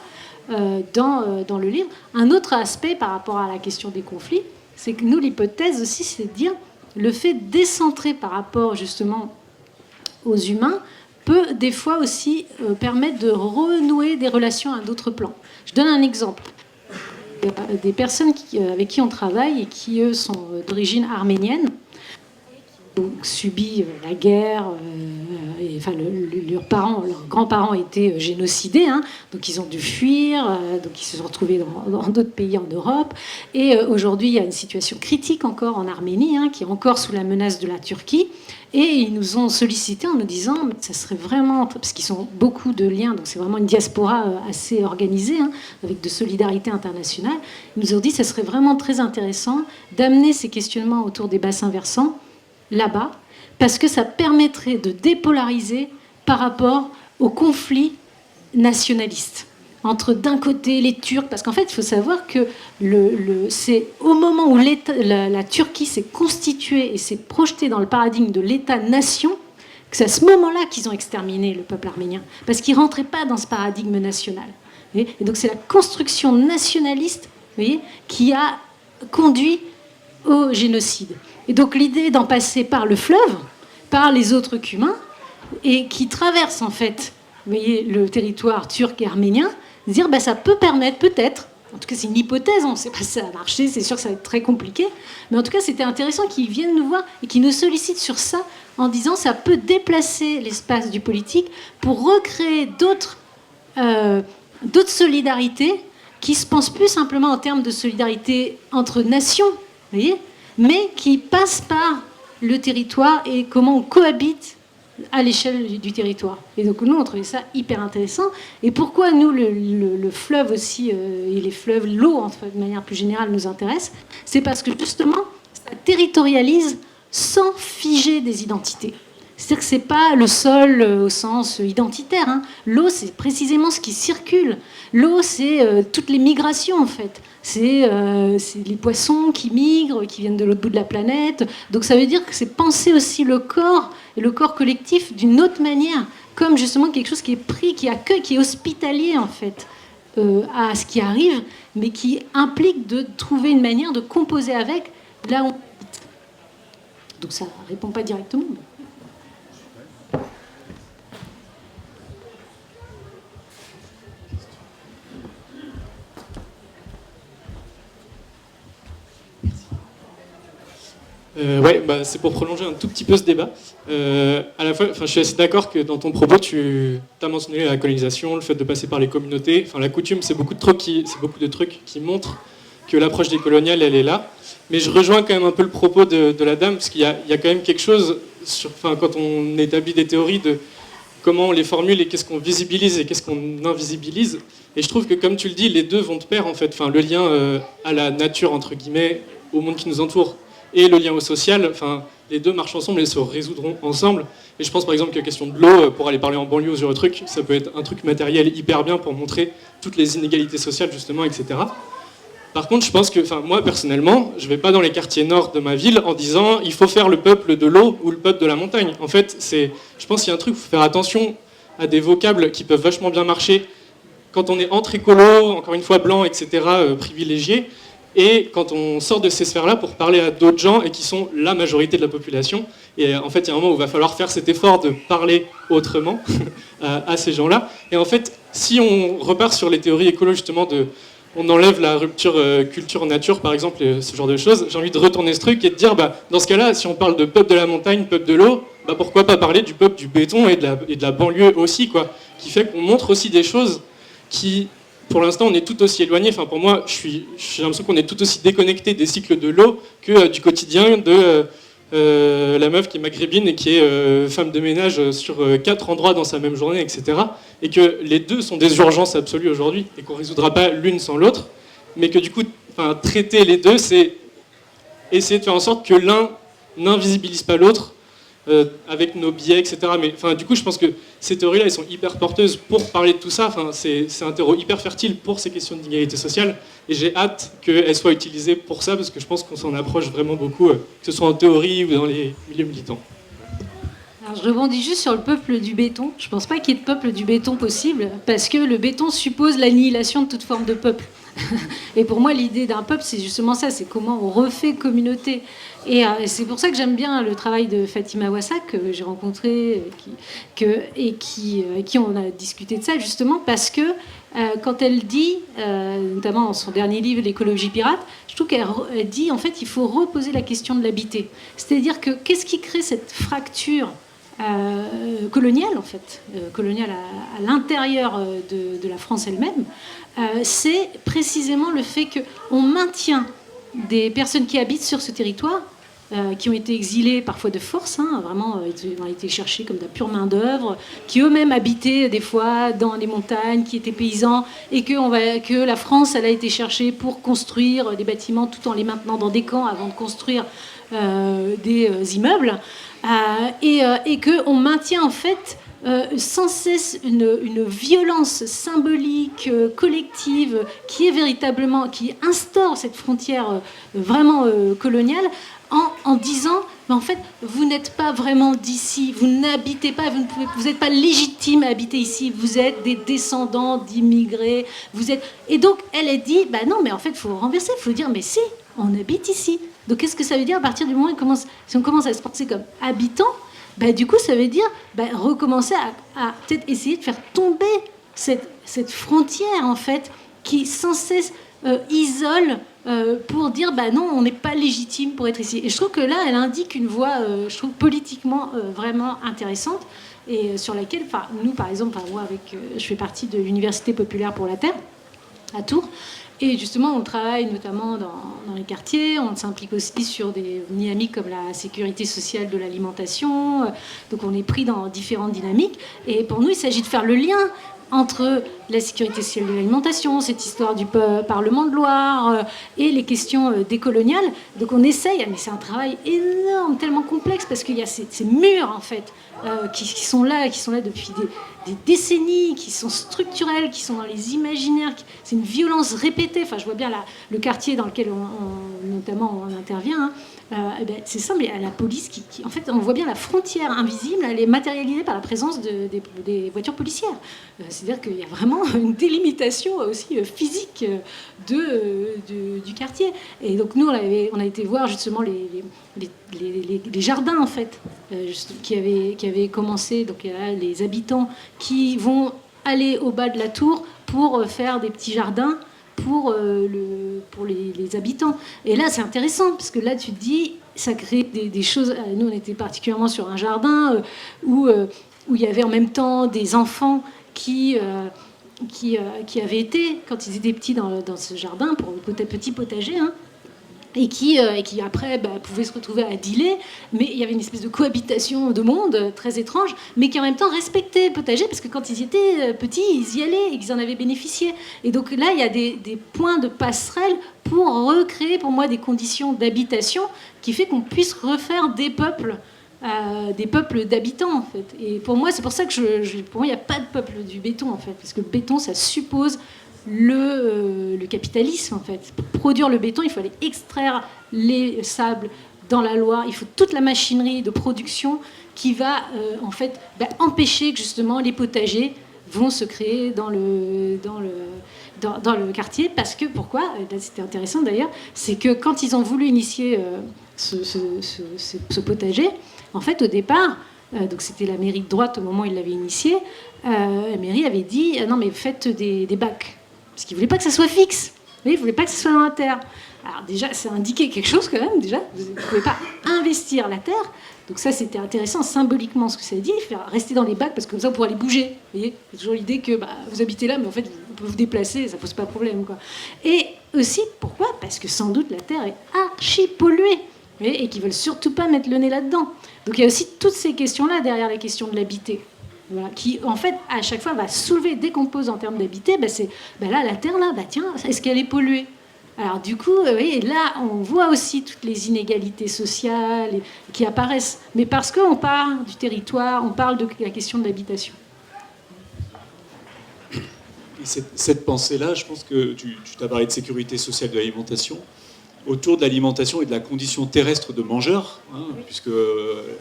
dans le livre. Un autre aspect par rapport à la question des conflits, c'est que nous, l'hypothèse aussi, c'est de dire le fait de décentrer par rapport justement aux humains peut des fois aussi permettre de renouer des relations à d'autres plans. Je donne un exemple. Des personnes avec qui on travaille et qui, eux, sont d'origine arménienne, ont subi la guerre, leurs grands-parents étaient génocidés, donc ils ont dû fuir, donc ils se sont retrouvés dans d'autres pays en Europe. Et aujourd'hui, il y a une situation critique encore en Arménie, qui est encore sous la menace de la Turquie. Et ils nous ont sollicité en nous disant, ça serait vraiment, parce qu'ils ont beaucoup de liens, donc c'est vraiment une diaspora assez organisée, avec de solidarité internationale. Ils nous ont dit, ça serait vraiment très intéressant d'amener ces questionnements autour des bassins versants là-bas, parce que ça permettrait de dépolariser par rapport aux conflits nationalistes. Entre d'un côté les Turcs, parce qu'en fait il faut savoir que c'est au moment où la Turquie s'est constituée et s'est projetée dans le paradigme de l'État-nation, que c'est à ce moment-là qu'ils ont exterminé le peuple arménien, parce qu'ils ne rentraient pas dans ce paradigme national. Et donc c'est la construction nationaliste, vous voyez, qui a conduit au génocide. Et donc l'idée d'en passer par le fleuve, par les autres qu'humains, et qui traverse en fait, vous voyez, le territoire turc et arménien, dire ça peut permettre peut-être, en tout cas c'est une hypothèse, on ne sait pas si ça va marcher, c'est sûr que ça va être très compliqué, mais en tout cas c'était intéressant qu'ils viennent nous voir et qu'ils nous sollicitent sur ça en disant ça peut déplacer l'espace du politique pour recréer d'autres solidarités qui se pensent plus simplement en termes de solidarité entre nations, vous voyez, mais qui passent par le territoire et comment on cohabite à l'échelle du territoire. Et donc nous, on trouvait ça hyper intéressant. Et pourquoi nous, le fleuve aussi, et les fleuves, l'eau, de manière plus générale, nous intéresse, c'est parce que justement, ça territorialise sans figer des identités. C'est-à-dire que ce n'est pas le sol au sens identitaire. Hein. L'eau, c'est précisément ce qui circule. L'eau, c'est toutes les migrations, en fait. C'est les poissons qui migrent, qui viennent de l'autre bout de la planète. Donc ça veut dire que c'est penser aussi le corps et le corps collectif d'une autre manière, comme justement quelque chose qui est pris, qui accueille, qui est hospitalier, en fait, à ce qui arrive, mais qui implique de trouver une manière de composer avec là où on habite. Donc ça ne répond pas directement. Mais... Ouais, c'est pour prolonger un tout petit peu ce débat. À la fois, je suis assez d'accord que dans ton propos, tu as mentionné la colonisation, le fait de passer par les communautés. La coutume, c'est beaucoup de trucs qui montrent que l'approche décoloniale, elle est là. Mais je rejoins quand même un peu le propos de la dame, parce qu'il y a quand même quelque chose, quand on établit des théories de comment on les formule et qu'est-ce qu'on visibilise et qu'est-ce qu'on invisibilise. Et je trouve que, comme tu le dis, les deux vont de pair, en fait. Le lien à la nature, entre guillemets, au monde qui nous entoure, et le lien au social, les deux marchent ensemble et se résoudront ensemble. Et je pense par exemple que la question de l'eau, pour aller parler en banlieue sur le truc, ça peut être un truc matériel hyper bien pour montrer toutes les inégalités sociales justement, etc. Par contre, je pense que, moi personnellement, je vais pas dans les quartiers nord de ma ville en disant il faut faire le peuple de l'eau ou le peuple de la montagne. En fait, je pense qu'il y a un truc, il faut faire attention à des vocables qui peuvent vachement bien marcher quand on est entre écolos, encore une fois blancs, etc., privilégiés. Et quand on sort de ces sphères-là pour parler à d'autres gens et qui sont la majorité de la population. Et en fait, il y a un moment où il va falloir faire cet effort de parler autrement à ces gens-là. Et en fait, si on repart sur les théories écolo, justement, on enlève la rupture culture-nature, par exemple, et ce genre de choses, j'ai envie de retourner ce truc et de dire, dans ce cas-là, si on parle de peuple de la montagne, peuple de l'eau, pourquoi pas parler du peuple du béton et de la banlieue aussi, quoi, qui fait qu'on montre aussi des choses qui... Pour l'instant, on est tout aussi éloigné. Pour moi, j'ai l'impression qu'on est tout aussi déconnecté des cycles de l'eau que du quotidien de la meuf qui est maghrébine et qui est femme de ménage sur 4 endroits dans sa même journée, etc. Et que les deux sont des urgences absolues aujourd'hui et qu'on ne résoudra pas l'une sans l'autre. Mais que du coup, traiter les deux, c'est essayer de faire en sorte que l'un n'invisibilise pas l'autre avec nos biais, etc. Mais du coup, je pense que ces théories-là, elles sont hyper porteuses pour parler de tout ça. C'est un terreau hyper fertile pour ces questions d'inégalité sociale. Et j'ai hâte qu'elles soient utilisées pour ça, parce que je pense qu'on s'en approche vraiment beaucoup, que ce soit en théorie ou dans les milieux militants. Alors, je rebondis juste sur le peuple du béton. Je ne pense pas qu'il y ait de peuple du béton possible, parce que le béton suppose l'annihilation de toute forme de peuple. Et pour moi, l'idée d'un peuple, c'est justement ça, c'est comment on refait communauté. Et c'est pour ça que j'aime bien le travail de Fatima Ouassak, que j'ai rencontré, et qui on a discuté de ça, justement, parce que quand elle dit, notamment dans son dernier livre, L'écologie pirate, je trouve qu'elle dit, en fait, il faut reposer la question de l'habiter. C'est-à-dire que qu'est-ce qui crée cette fracture coloniale, en fait, coloniale à l'intérieur de la France elle-même, c'est précisément le fait qu'on maintient des personnes qui habitent sur ce territoire, qui ont été exilées parfois de force, vraiment, ils ont été cherchés comme de la pure main-d'œuvre, qui eux-mêmes habitaient des fois dans les montagnes, qui étaient paysans, et que la France, elle a été cherchée pour construire des bâtiments tout en les maintenant dans des camps avant de construire des immeubles, et qu'on maintient en fait sans cesse une violence symbolique, collective, qui est véritablement, qui instaure cette frontière vraiment coloniale, en disant, mais en fait, vous n'êtes pas vraiment d'ici, vous n'habitez pas, vous n'êtes pas légitime à habiter ici, vous êtes des descendants d'immigrés, Et donc, elle a dit, non, mais en fait, il faut renverser, il faut dire, mais si, on habite ici. Donc, qu'est-ce que ça veut dire à partir du moment où si on commence à se penser comme habitant, du coup, ça veut dire recommencer à peut-être essayer de faire tomber cette frontière, en fait, qui sans cesse isole pour dire non, on n'est pas légitime pour être ici. Et je trouve que là, elle indique une voie, je trouve, politiquement vraiment intéressante, et sur laquelle, nous, par exemple, moi, je fais partie de l'Université populaire pour la Terre, à Tours. Et justement, on travaille notamment dans les quartiers, on s'implique aussi sur des dynamiques comme la sécurité sociale de l'alimentation. Donc on est pris dans différentes dynamiques. Et pour nous, il s'agit de faire le lien entre la sécurité sociale de l'alimentation, cette histoire du Parlement de Loire et les questions décoloniales. Donc on essaye, mais c'est un travail énorme, tellement complexe, parce qu'il y a ces murs, en fait, qui sont là depuis des décennies, qui sont structurels, qui sont dans les imaginaires. C'est une violence répétée. Enfin, je vois bien le quartier dans lequel notamment on intervient. C'est ça, mais la police en fait, on voit bien la frontière invisible, elle est matérialisée par la présence des voitures policières. C'est-à-dire qu'il y a vraiment une délimitation aussi physique du quartier. Et donc nous, on a été voir justement les jardins, en fait, qui avaient commencé. Donc il y a les habitants qui vont aller au bas de la tour pour faire des petits jardins pour les habitants. Et là, c'est intéressant, parce que là, tu te dis, ça crée des choses. Nous, on était particulièrement sur un jardin où il y avait en même temps des enfants qui avaient été, quand ils étaient petits, dans ce jardin, pour le petit potager, hein, et qui après pouvaient se retrouver à dealer, mais il y avait une espèce de cohabitation de monde très étrange, mais qui en même temps respectait le potager, parce que quand ils étaient petits, ils y allaient et qu'ils en avaient bénéficié. Et donc là, il y a des points de passerelle pour recréer pour moi des conditions d'habitation qui fait qu'on puisse refaire des peuples d'habitants, en fait. Et pour moi, c'est pour ça que pour moi, il n'y a pas de peuple du béton, en fait, parce que le béton, ça suppose le capitalisme, en fait. Pour produire le béton, il faut aller extraire les sables dans la Loire. Il faut toute la machinerie de production qui va en fait empêcher que justement les potagers vont se créer dans le quartier. Parce que pourquoi? Là, c'était intéressant d'ailleurs, c'est que quand ils ont voulu initier ce potager, en fait, au départ, donc c'était la mairie de droite au moment où ils l'avaient initié, la mairie avait dit non mais faites des bacs. Parce qu'ils ne voulaient pas que ça soit fixe. Ils ne voulaient pas que ça soit dans la terre. Alors déjà, ça indiquait quelque chose quand même, déjà. Vous ne pouvez pas investir la terre. Donc ça, c'était intéressant symboliquement ce que ça dit. Faire rester dans les bacs, parce que comme ça, vous pourrez aller bouger. Vous voyez, c'est toujours l'idée que vous habitez là, mais en fait, vous pouvez vous déplacer, ça ne pose pas de problème, quoi. Et aussi, pourquoi? Parce que sans doute, la terre est archi polluée. Et qu'ils ne veulent surtout pas mettre le nez là-dedans. Donc il y a aussi toutes ces questions-là derrière la question de l'habiter. Voilà, qui en fait à chaque fois va soulever, dès qu'on pose en termes d'habiter, c'est là la terre là, tiens, est-ce qu'elle est polluée? Alors du coup, là on voit aussi toutes les inégalités sociales qui apparaissent, mais parce qu'on parle du territoire, on parle de la question de l'habitation. Et cette pensée-là, je pense que tu t'as parlé de sécurité sociale de l'alimentation, autour de l'alimentation et de la condition terrestre de mangeur, hein, puisque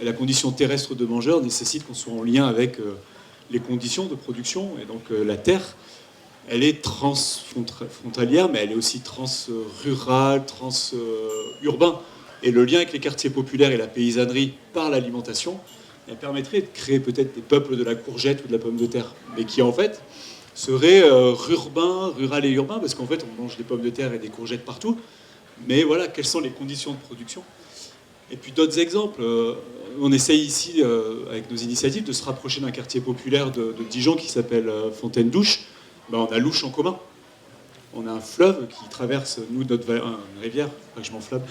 la condition terrestre de mangeur nécessite qu'on soit en lien avec les conditions de production, et donc la terre, elle est transfrontalière, mais elle est aussi trans-rurale, trans-urbain. Et le lien avec les quartiers populaires et la paysannerie par l'alimentation, elle permettrait de créer peut-être des peuples de la courgette ou de la pomme de terre, mais qui en fait seraient rural et urbain, parce qu'en fait on mange des pommes de terre et des courgettes partout. Mais voilà, quelles sont les conditions de production? Et puis d'autres exemples. On essaye ici, avec nos initiatives, de se rapprocher d'un quartier populaire de Dijon qui s'appelle Fontaine-Douche. On a l'Ouche en commun. On a un fleuve qui traverse, une rivière, pas que je m'enflamme,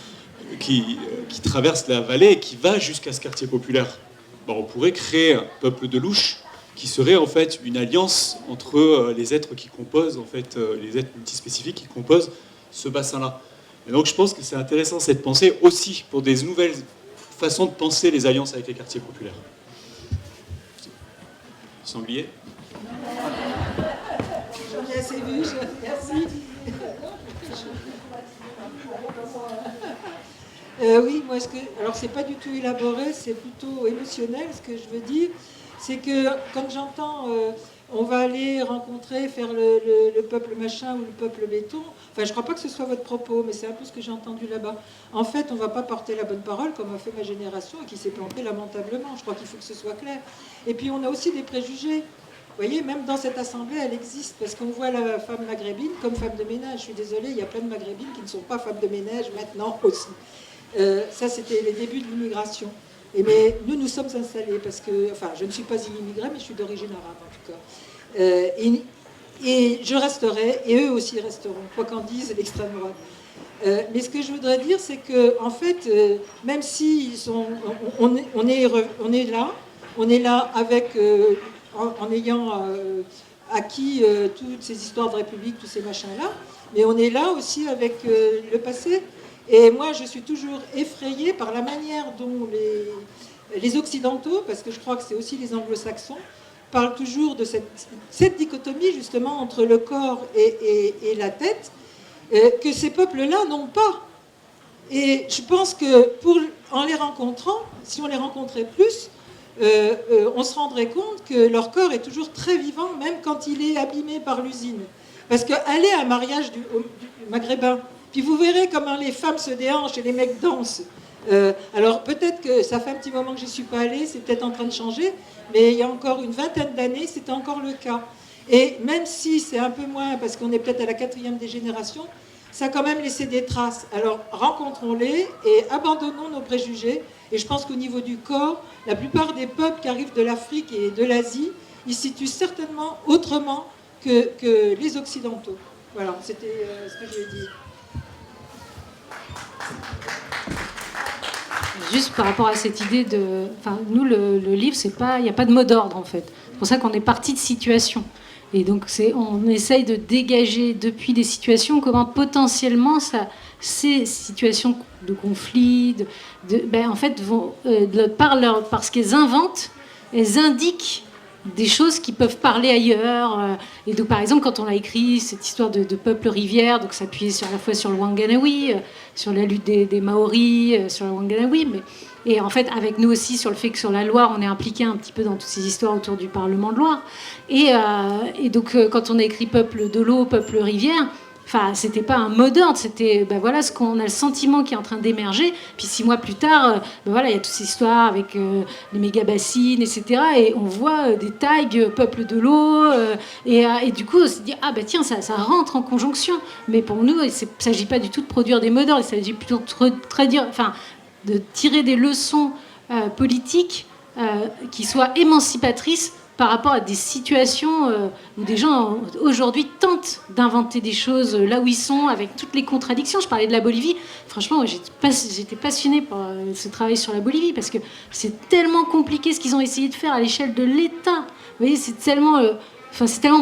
qui traverse la vallée et qui va jusqu'à ce quartier populaire. On pourrait créer un peuple de l'Ouche qui serait en fait une alliance entre les êtres qui composent, en fait, les êtres multispécifiques qui composent ce bassin-là. Et donc je pense que c'est intéressant cette pensée aussi pour des nouvelles façons de penser les alliances avec les quartiers populaires. Sanglier? J'en ai assez vu, merci. Oui, moi, alors c'est pas du tout élaboré, c'est plutôt émotionnel. Ce que je veux dire, c'est que quand j'entends on va aller rencontrer, faire le peuple machin ou le peuple béton. Enfin, je crois pas que ce soit votre propos, mais c'est un peu ce que j'ai entendu là-bas. En fait, on va pas porter la bonne parole comme a fait ma génération et qui s'est plantée lamentablement. Je crois qu'il faut que ce soit clair. Et puis, on a aussi des préjugés. Vous voyez, même dans cette assemblée, elle existe, parce qu'on voit la femme maghrébine comme femme de ménage. Je suis désolée, il y a plein de maghrébines qui ne sont pas femmes de ménage maintenant aussi. Ça, c'était les débuts de l'immigration. Mais nous sommes installés parce que, enfin, je ne suis pas une immigrée, mais je suis d'origine arabe en tout cas. Et je resterai, et eux aussi resteront, quoi qu'en dise l'extrême droite. Mais ce que je voudrais dire, c'est que, en fait, même si on est là avec, en ayant acquis toutes ces histoires de République, tous ces machins-là, mais on est là aussi avec le passé. Et moi, je suis toujours effrayée par la manière dont Les Occidentaux, parce que je crois que c'est aussi les Anglo-Saxons, parlent toujours de cette dichotomie justement entre le corps et la tête, que ces peuples-là n'ont pas. Et je pense que en les rencontrant, si on les rencontrait plus, on se rendrait compte que leur corps est toujours très vivant, même quand il est abîmé par l'usine. Parce qu'allez à un mariage du maghrébin, puis vous verrez comment les femmes se déhanchent et les mecs dansent. Alors peut-être que ça fait un petit moment que je n'y suis pas allée, c'est peut-être en train de changer, mais il y a encore une vingtaine d'années, c'était encore le cas. Et même si c'est un peu moins, parce qu'on est peut-être à la 4e des générations, ça a quand même laissé des traces. Alors rencontrons-les et abandonnons nos préjugés. Et je pense qu'au niveau du corps, la plupart des peuples qui arrivent de l'Afrique et de l'Asie, ils se situent certainement autrement que les Occidentaux. Voilà, c'était ce que je voulais dire. Juste par rapport à cette idée de... Enfin, nous, le livre, il n'y a pas de mot d'ordre, en fait. C'est pour ça qu'on est parti de situations. Et donc, on essaye de dégager depuis des situations comment potentiellement ces situations de conflit, en fait, vont, parce qu'elles inventent, elles indiquent des choses qui peuvent parler ailleurs. Et donc, par exemple, quand on a écrit cette histoire de peuple rivière, donc s'appuyer à la fois sur le Wanganawi, sur la lutte des Maoris, sur le Wanganawi, et en fait, avec nous aussi, sur le fait que sur la Loire, on est impliqué un petit peu dans toutes ces histoires autour du Parlement de Loire. Et donc, quand on a écrit peuple de l'eau, peuple rivière, enfin, c'était pas un mot d'ordre, c'était voilà ce qu'on a le sentiment qui est en train d'émerger. Puis 6 mois plus tard, voilà, il y a toute cette histoire avec les méga bassines, etc. Et on voit des tags peuple de l'eau. Et du coup, on se dit tiens, ça rentre en conjonction. Mais pour nous, il ne s'agit pas du tout de produire des mots d'ordre. Il s'agit plutôt de tirer des leçons politiques qui soient émancipatrices par rapport à des situations où des gens aujourd'hui tentent d'inventer des choses là où ils sont, avec toutes les contradictions. Je parlais de la Bolivie. Franchement, j'étais passionnée par ce travail sur la Bolivie, parce que c'est tellement compliqué ce qu'ils ont essayé de faire à l'échelle de l'État. Vous voyez, c'est tellement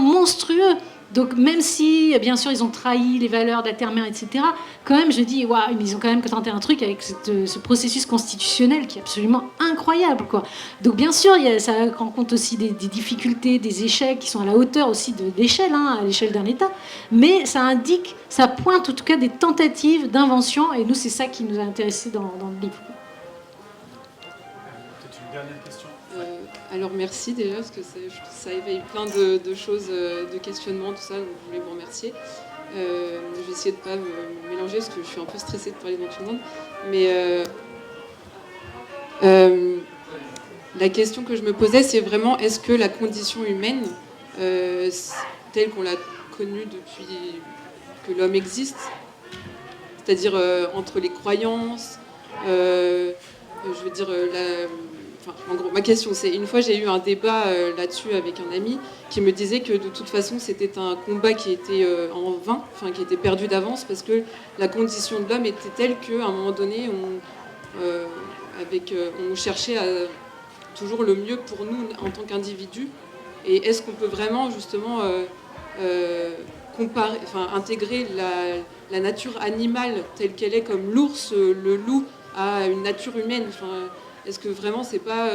monstrueux. Donc même si, bien sûr, ils ont trahi les valeurs de la terre-mère, etc., quand même, je dis, waouh, ils ont quand même tenté un truc avec ce processus constitutionnel qui est absolument incroyable, quoi. Donc bien sûr, ça rencontre aussi des difficultés, des échecs qui sont à la hauteur aussi de l'échelle, à l'échelle d'un État, mais ça pointe en tout cas des tentatives d'invention, et nous, c'est ça qui nous a intéressés dans le livre. Peut-être une dernière question. Alors merci déjà, parce que ça éveille plein de choses, de questionnements, tout ça, donc je voulais vous remercier. Je vais essayer de ne pas me mélanger, parce que je suis un peu stressée de parler devant tout le monde. Mais la question que je me posais, c'est vraiment, est-ce que la condition humaine, telle qu'on l'a connue depuis que l'homme existe, c'est-à-dire entre les croyances, je veux dire, en gros, ma question, c'est, une fois j'ai eu un débat là-dessus avec un ami qui me disait que de toute façon c'était un combat qui était en vain, qui était perdu d'avance, parce que la condition de l'homme était telle qu'à un moment donné on cherchait toujours le mieux pour nous en tant qu'individus. Et est-ce qu'on peut vraiment justement intégrer la nature animale telle qu'elle est, comme l'ours, le loup, à une nature humaine? Est-ce que vraiment c'est pas...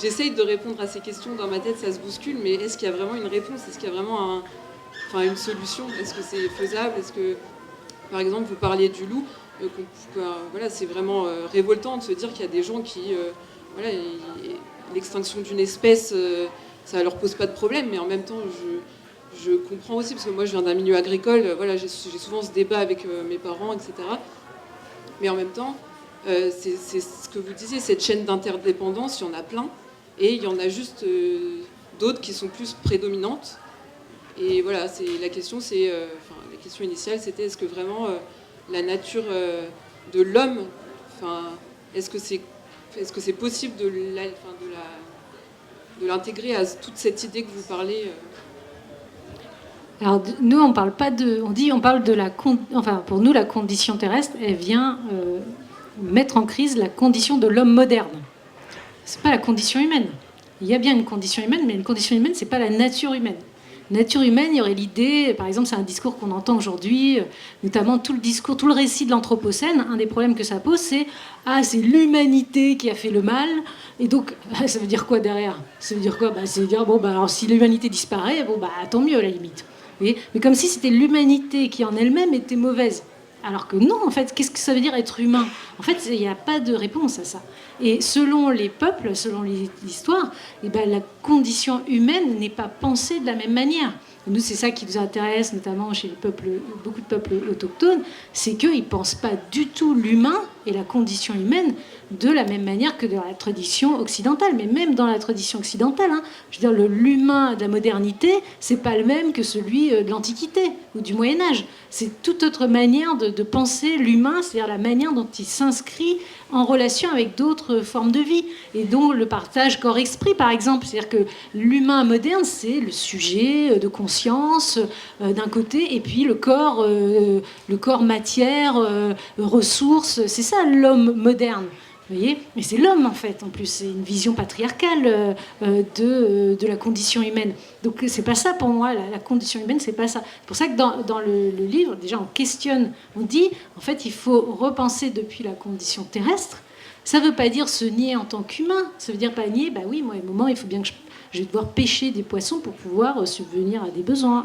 J'essaye de répondre à ces questions dans ma tête, ça se bouscule, mais est-ce qu'il y a vraiment une réponse? Est-ce qu'il y a vraiment une solution? Est-ce que c'est faisable? Est-ce que, par exemple, vous parliez du loup, voilà, c'est vraiment révoltant de se dire qu'il y a des gens qui... l'extinction d'une espèce, ça leur pose pas de problème, mais en même temps, je comprends aussi, parce que moi je viens d'un milieu agricole, voilà, j'ai souvent ce débat avec mes parents, etc. Mais en même temps, c'est ce que vous disiez, cette chaîne d'interdépendance, il y en a plein, et il y en a juste d'autres qui sont plus prédominantes. Et voilà, la question initiale, c'était est-ce que vraiment la nature de l'homme, est-ce que c'est possible de l'intégrer à toute cette idée que vous parlez Alors nous, on parle pas on parle de pour nous, la condition terrestre, elle vient mettre en crise la condition de l'homme moderne. C'est pas la condition humaine. Il y a bien une condition humaine, mais une condition humaine, c'est pas la nature humaine. Nature humaine, il y aurait l'idée, par exemple, c'est un discours qu'on entend aujourd'hui, notamment tout le récit de l'Anthropocène. Un des problèmes que ça pose, c'est c'est l'humanité qui a fait le mal. Et donc, ça veut dire quoi derrière? Ça veut dire quoi? Ça veut dire, alors si l'humanité disparaît, tant mieux à la limite. Vous voyez, mais comme si c'était l'humanité qui en elle-même était mauvaise. Alors que non, en fait, qu'est-ce que ça veut dire être humain? En fait, il n'y a pas de réponse à ça. Et selon les peuples, selon l'histoire, la condition humaine n'est pas pensée de la même manière. Nous, c'est ça qui nous intéresse, notamment chez beaucoup de peuples autochtones, c'est qu'ils ne pensent pas du tout l'humain et la condition humaine de la même manière que dans la tradition occidentale. Mais même dans la tradition occidentale, je veux dire, l'humain de la modernité, c'est pas le même que celui de l'Antiquité ou du Moyen-Âge. C'est toute autre manière de penser l'humain, c'est-à-dire la manière dont il s'inscrit en relation avec d'autres formes de vie, et dont le partage corps-esprit, par exemple. C'est-à-dire que l'humain moderne, c'est le sujet de conscience d'un côté, et puis le corps matière, ressources. C'est ça l'homme moderne. Vous voyez, mais c'est l'homme en fait. En plus, c'est une vision patriarcale de la condition humaine. Donc c'est pas ça pour moi. La condition humaine, c'est pas ça. C'est pour ça que dans le livre, déjà, on questionne, on dit, en fait, il faut repenser depuis la condition terrestre. Ça veut pas dire se nier en tant qu'humain. Ça veut dire pas nier. Oui, moi, à un moment, il faut bien que je vais devoir pêcher des poissons pour pouvoir subvenir à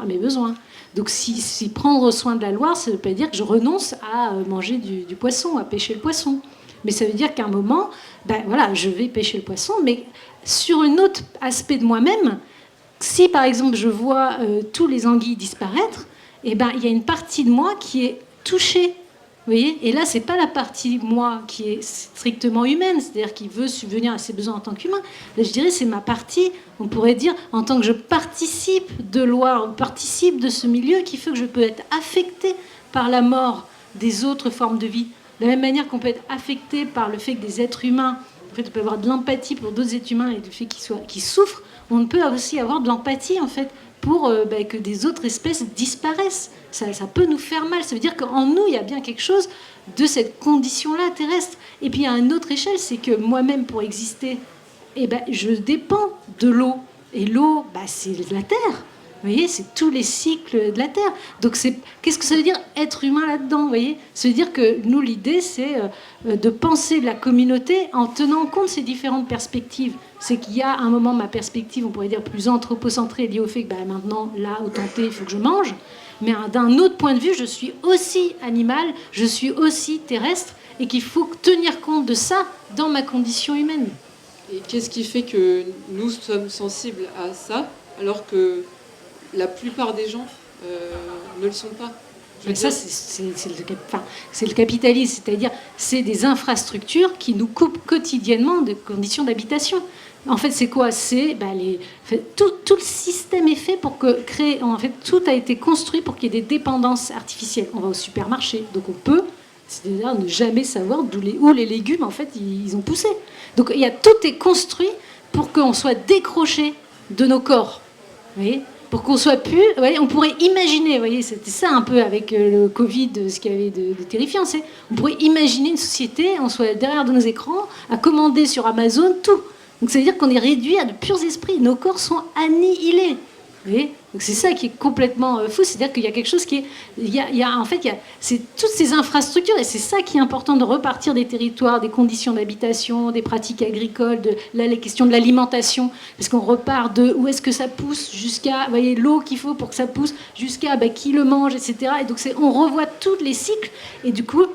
mes besoins. Donc si prendre soin de la Loire, ça veut pas dire que je renonce à manger du poisson, à pêcher le poisson. Mais ça veut dire qu'à un moment, je vais pêcher le poisson, mais sur un autre aspect de moi-même, si par exemple je vois tous les anguilles disparaître, il y a une partie de moi qui est touchée. Vous voyez, et là, c'est pas la partie moi qui est strictement humaine, c'est-à-dire qui veut subvenir à ses besoins en tant qu'humain. Là, je dirais, c'est ma partie, on pourrait dire, en tant que je participe de Loire, participe de ce milieu, qui fait que je peux être affectée par la mort des autres formes de vie. De la même manière qu'on peut être affecté par le fait que des êtres humains, en fait, on peut avoir de l'empathie pour d'autres êtres humains et du fait qu'ils souffrent, on peut aussi avoir de l'empathie, en fait, pour que des autres espèces disparaissent. Ça peut nous faire mal. Ça veut dire qu'en nous, il y a bien quelque chose de cette condition-là terrestre. Et puis, à une autre échelle, c'est que moi-même, pour exister, je dépends de l'eau. Et l'eau, c'est la terre. Vous voyez, c'est tous les cycles de la Terre. Donc, qu'est-ce que ça veut dire être humain là-dedans? Vous voyez, ça veut dire que nous, l'idée, c'est de penser la communauté en tenant compte de ces différentes perspectives. C'est qu'il y a un moment, ma perspective, on pourrait dire plus anthropocentrée, liée au fait que maintenant, là, au tenté, il faut que je mange. Mais d'un autre point de vue, je suis aussi animal, je suis aussi terrestre, et qu'il faut tenir compte de ça dans ma condition humaine. Et qu'est-ce qui fait que nous sommes sensibles à ça, alors que la plupart des gens ne le sont pas? Ça, c'est le capitalisme, c'est-à-dire c'est des infrastructures qui nous coupent quotidiennement de conditions d'habitation. En fait, c'est quoi? Tout le système est fait pour créer. En fait, tout a été construit pour qu'il y ait des dépendances artificielles. On va au supermarché, donc on peut, c'est-à-dire ne jamais savoir où les légumes en fait ils ont poussé. Donc tout est construit pour qu'on soit décroché de nos corps. Vous voyez? Pour qu'on soit plus, vous voyez, on pourrait imaginer, vous voyez, c'était ça un peu avec le Covid, ce qu'il y avait de terrifiant, on pourrait imaginer une société, on soit derrière de nos écrans, à commander sur Amazon tout. Donc ça veut dire qu'on est réduit à de purs esprits, nos corps sont annihilés. Vous voyez? Donc c'est ça qui est complètement fou, c'est-à-dire qu'il y a quelque chose qui est... c'est toutes ces infrastructures, et c'est ça qui est important, de repartir des territoires, des conditions d'habitation, des pratiques agricoles, les questions de l'alimentation, parce qu'on repart de où est-ce que ça pousse, jusqu'à, vous voyez, l'eau qu'il faut pour que ça pousse, jusqu'à qui le mange, etc. Et donc on revoit tous les cycles, et du coup,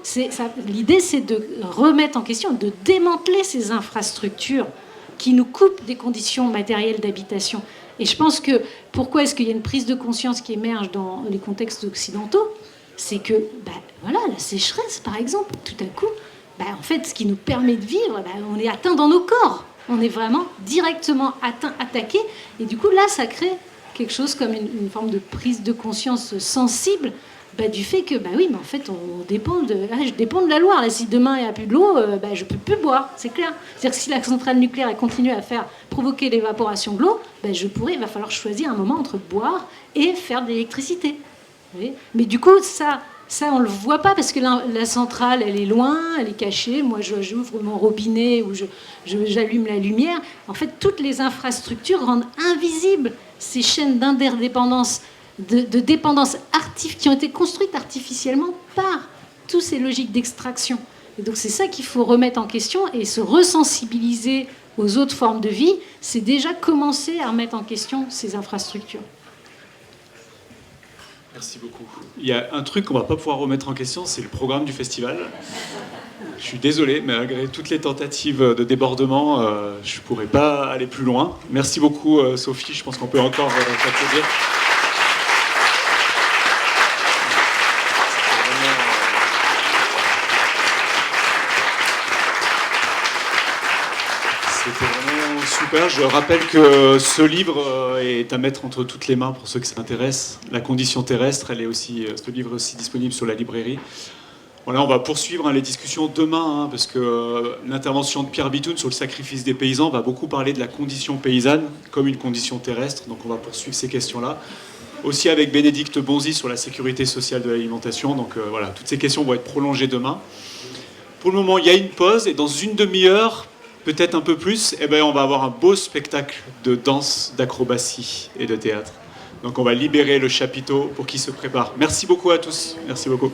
l'idée c'est de remettre en question, de démanteler ces infrastructures qui nous coupent des conditions matérielles d'habitation. Et je pense que pourquoi est-ce qu'il y a une prise de conscience qui émerge dans les contextes occidentaux, c'est que la sécheresse, par exemple, tout à coup, en fait, ce qui nous permet de vivre, on est atteint dans nos corps. On est vraiment directement attaqué. Et du coup, là, ça crée quelque chose comme une forme de prise de conscience sensible du fait que, oui, mais en fait, je dépends de la Loire. Là, si demain, il n'y a plus de l'eau, je ne peux plus boire, c'est clair. C'est-à-dire que si la centrale nucléaire elle continue à provoquer l'évaporation de l'eau, il va falloir choisir un moment entre boire et faire de l'électricité. Vous voyez? Mais du coup, ça, Ça, on ne le voit pas parce que la centrale, elle est loin, elle est cachée. Moi, j'ouvre mon robinet ou j'allume la lumière. En fait, toutes les infrastructures rendent invisibles ces chaînes d'interdépendance, de dépendance qui ont été construites artificiellement par toutes ces logiques d'extraction. Et donc, c'est ça qu'il faut remettre en question et se resensibiliser aux autres formes de vie. C'est déjà commencer à remettre en question ces infrastructures. Merci beaucoup. Il y a un truc qu'on ne va pas pouvoir remettre en question, c'est le programme du festival. Je suis désolé, mais malgré toutes les tentatives de débordement, je ne pourrais pas aller plus loin. Merci beaucoup, Sophie. Je pense qu'on peut encore t'applaudir. C'était vraiment super. Je rappelle que ce livre est à mettre entre toutes les mains pour ceux que ça intéresse. La condition terrestre, ce livre est aussi disponible sur la librairie. Voilà, on va poursuivre les discussions demain, parce que l'intervention de Pierre Bitoun sur le sacrifice des paysans va beaucoup parler de la condition paysanne comme une condition terrestre. Donc on va poursuivre ces questions-là. Aussi avec Bénédicte Bonzi sur la sécurité sociale de l'alimentation. Donc voilà, toutes ces questions vont être prolongées demain. Pour le moment, il y a une pause et dans une demi-heure, peut-être un peu plus, on va avoir un beau spectacle de danse, d'acrobatie et de théâtre. Donc on va libérer le chapiteau pour qu'il se prépare. Merci beaucoup à tous. Merci beaucoup.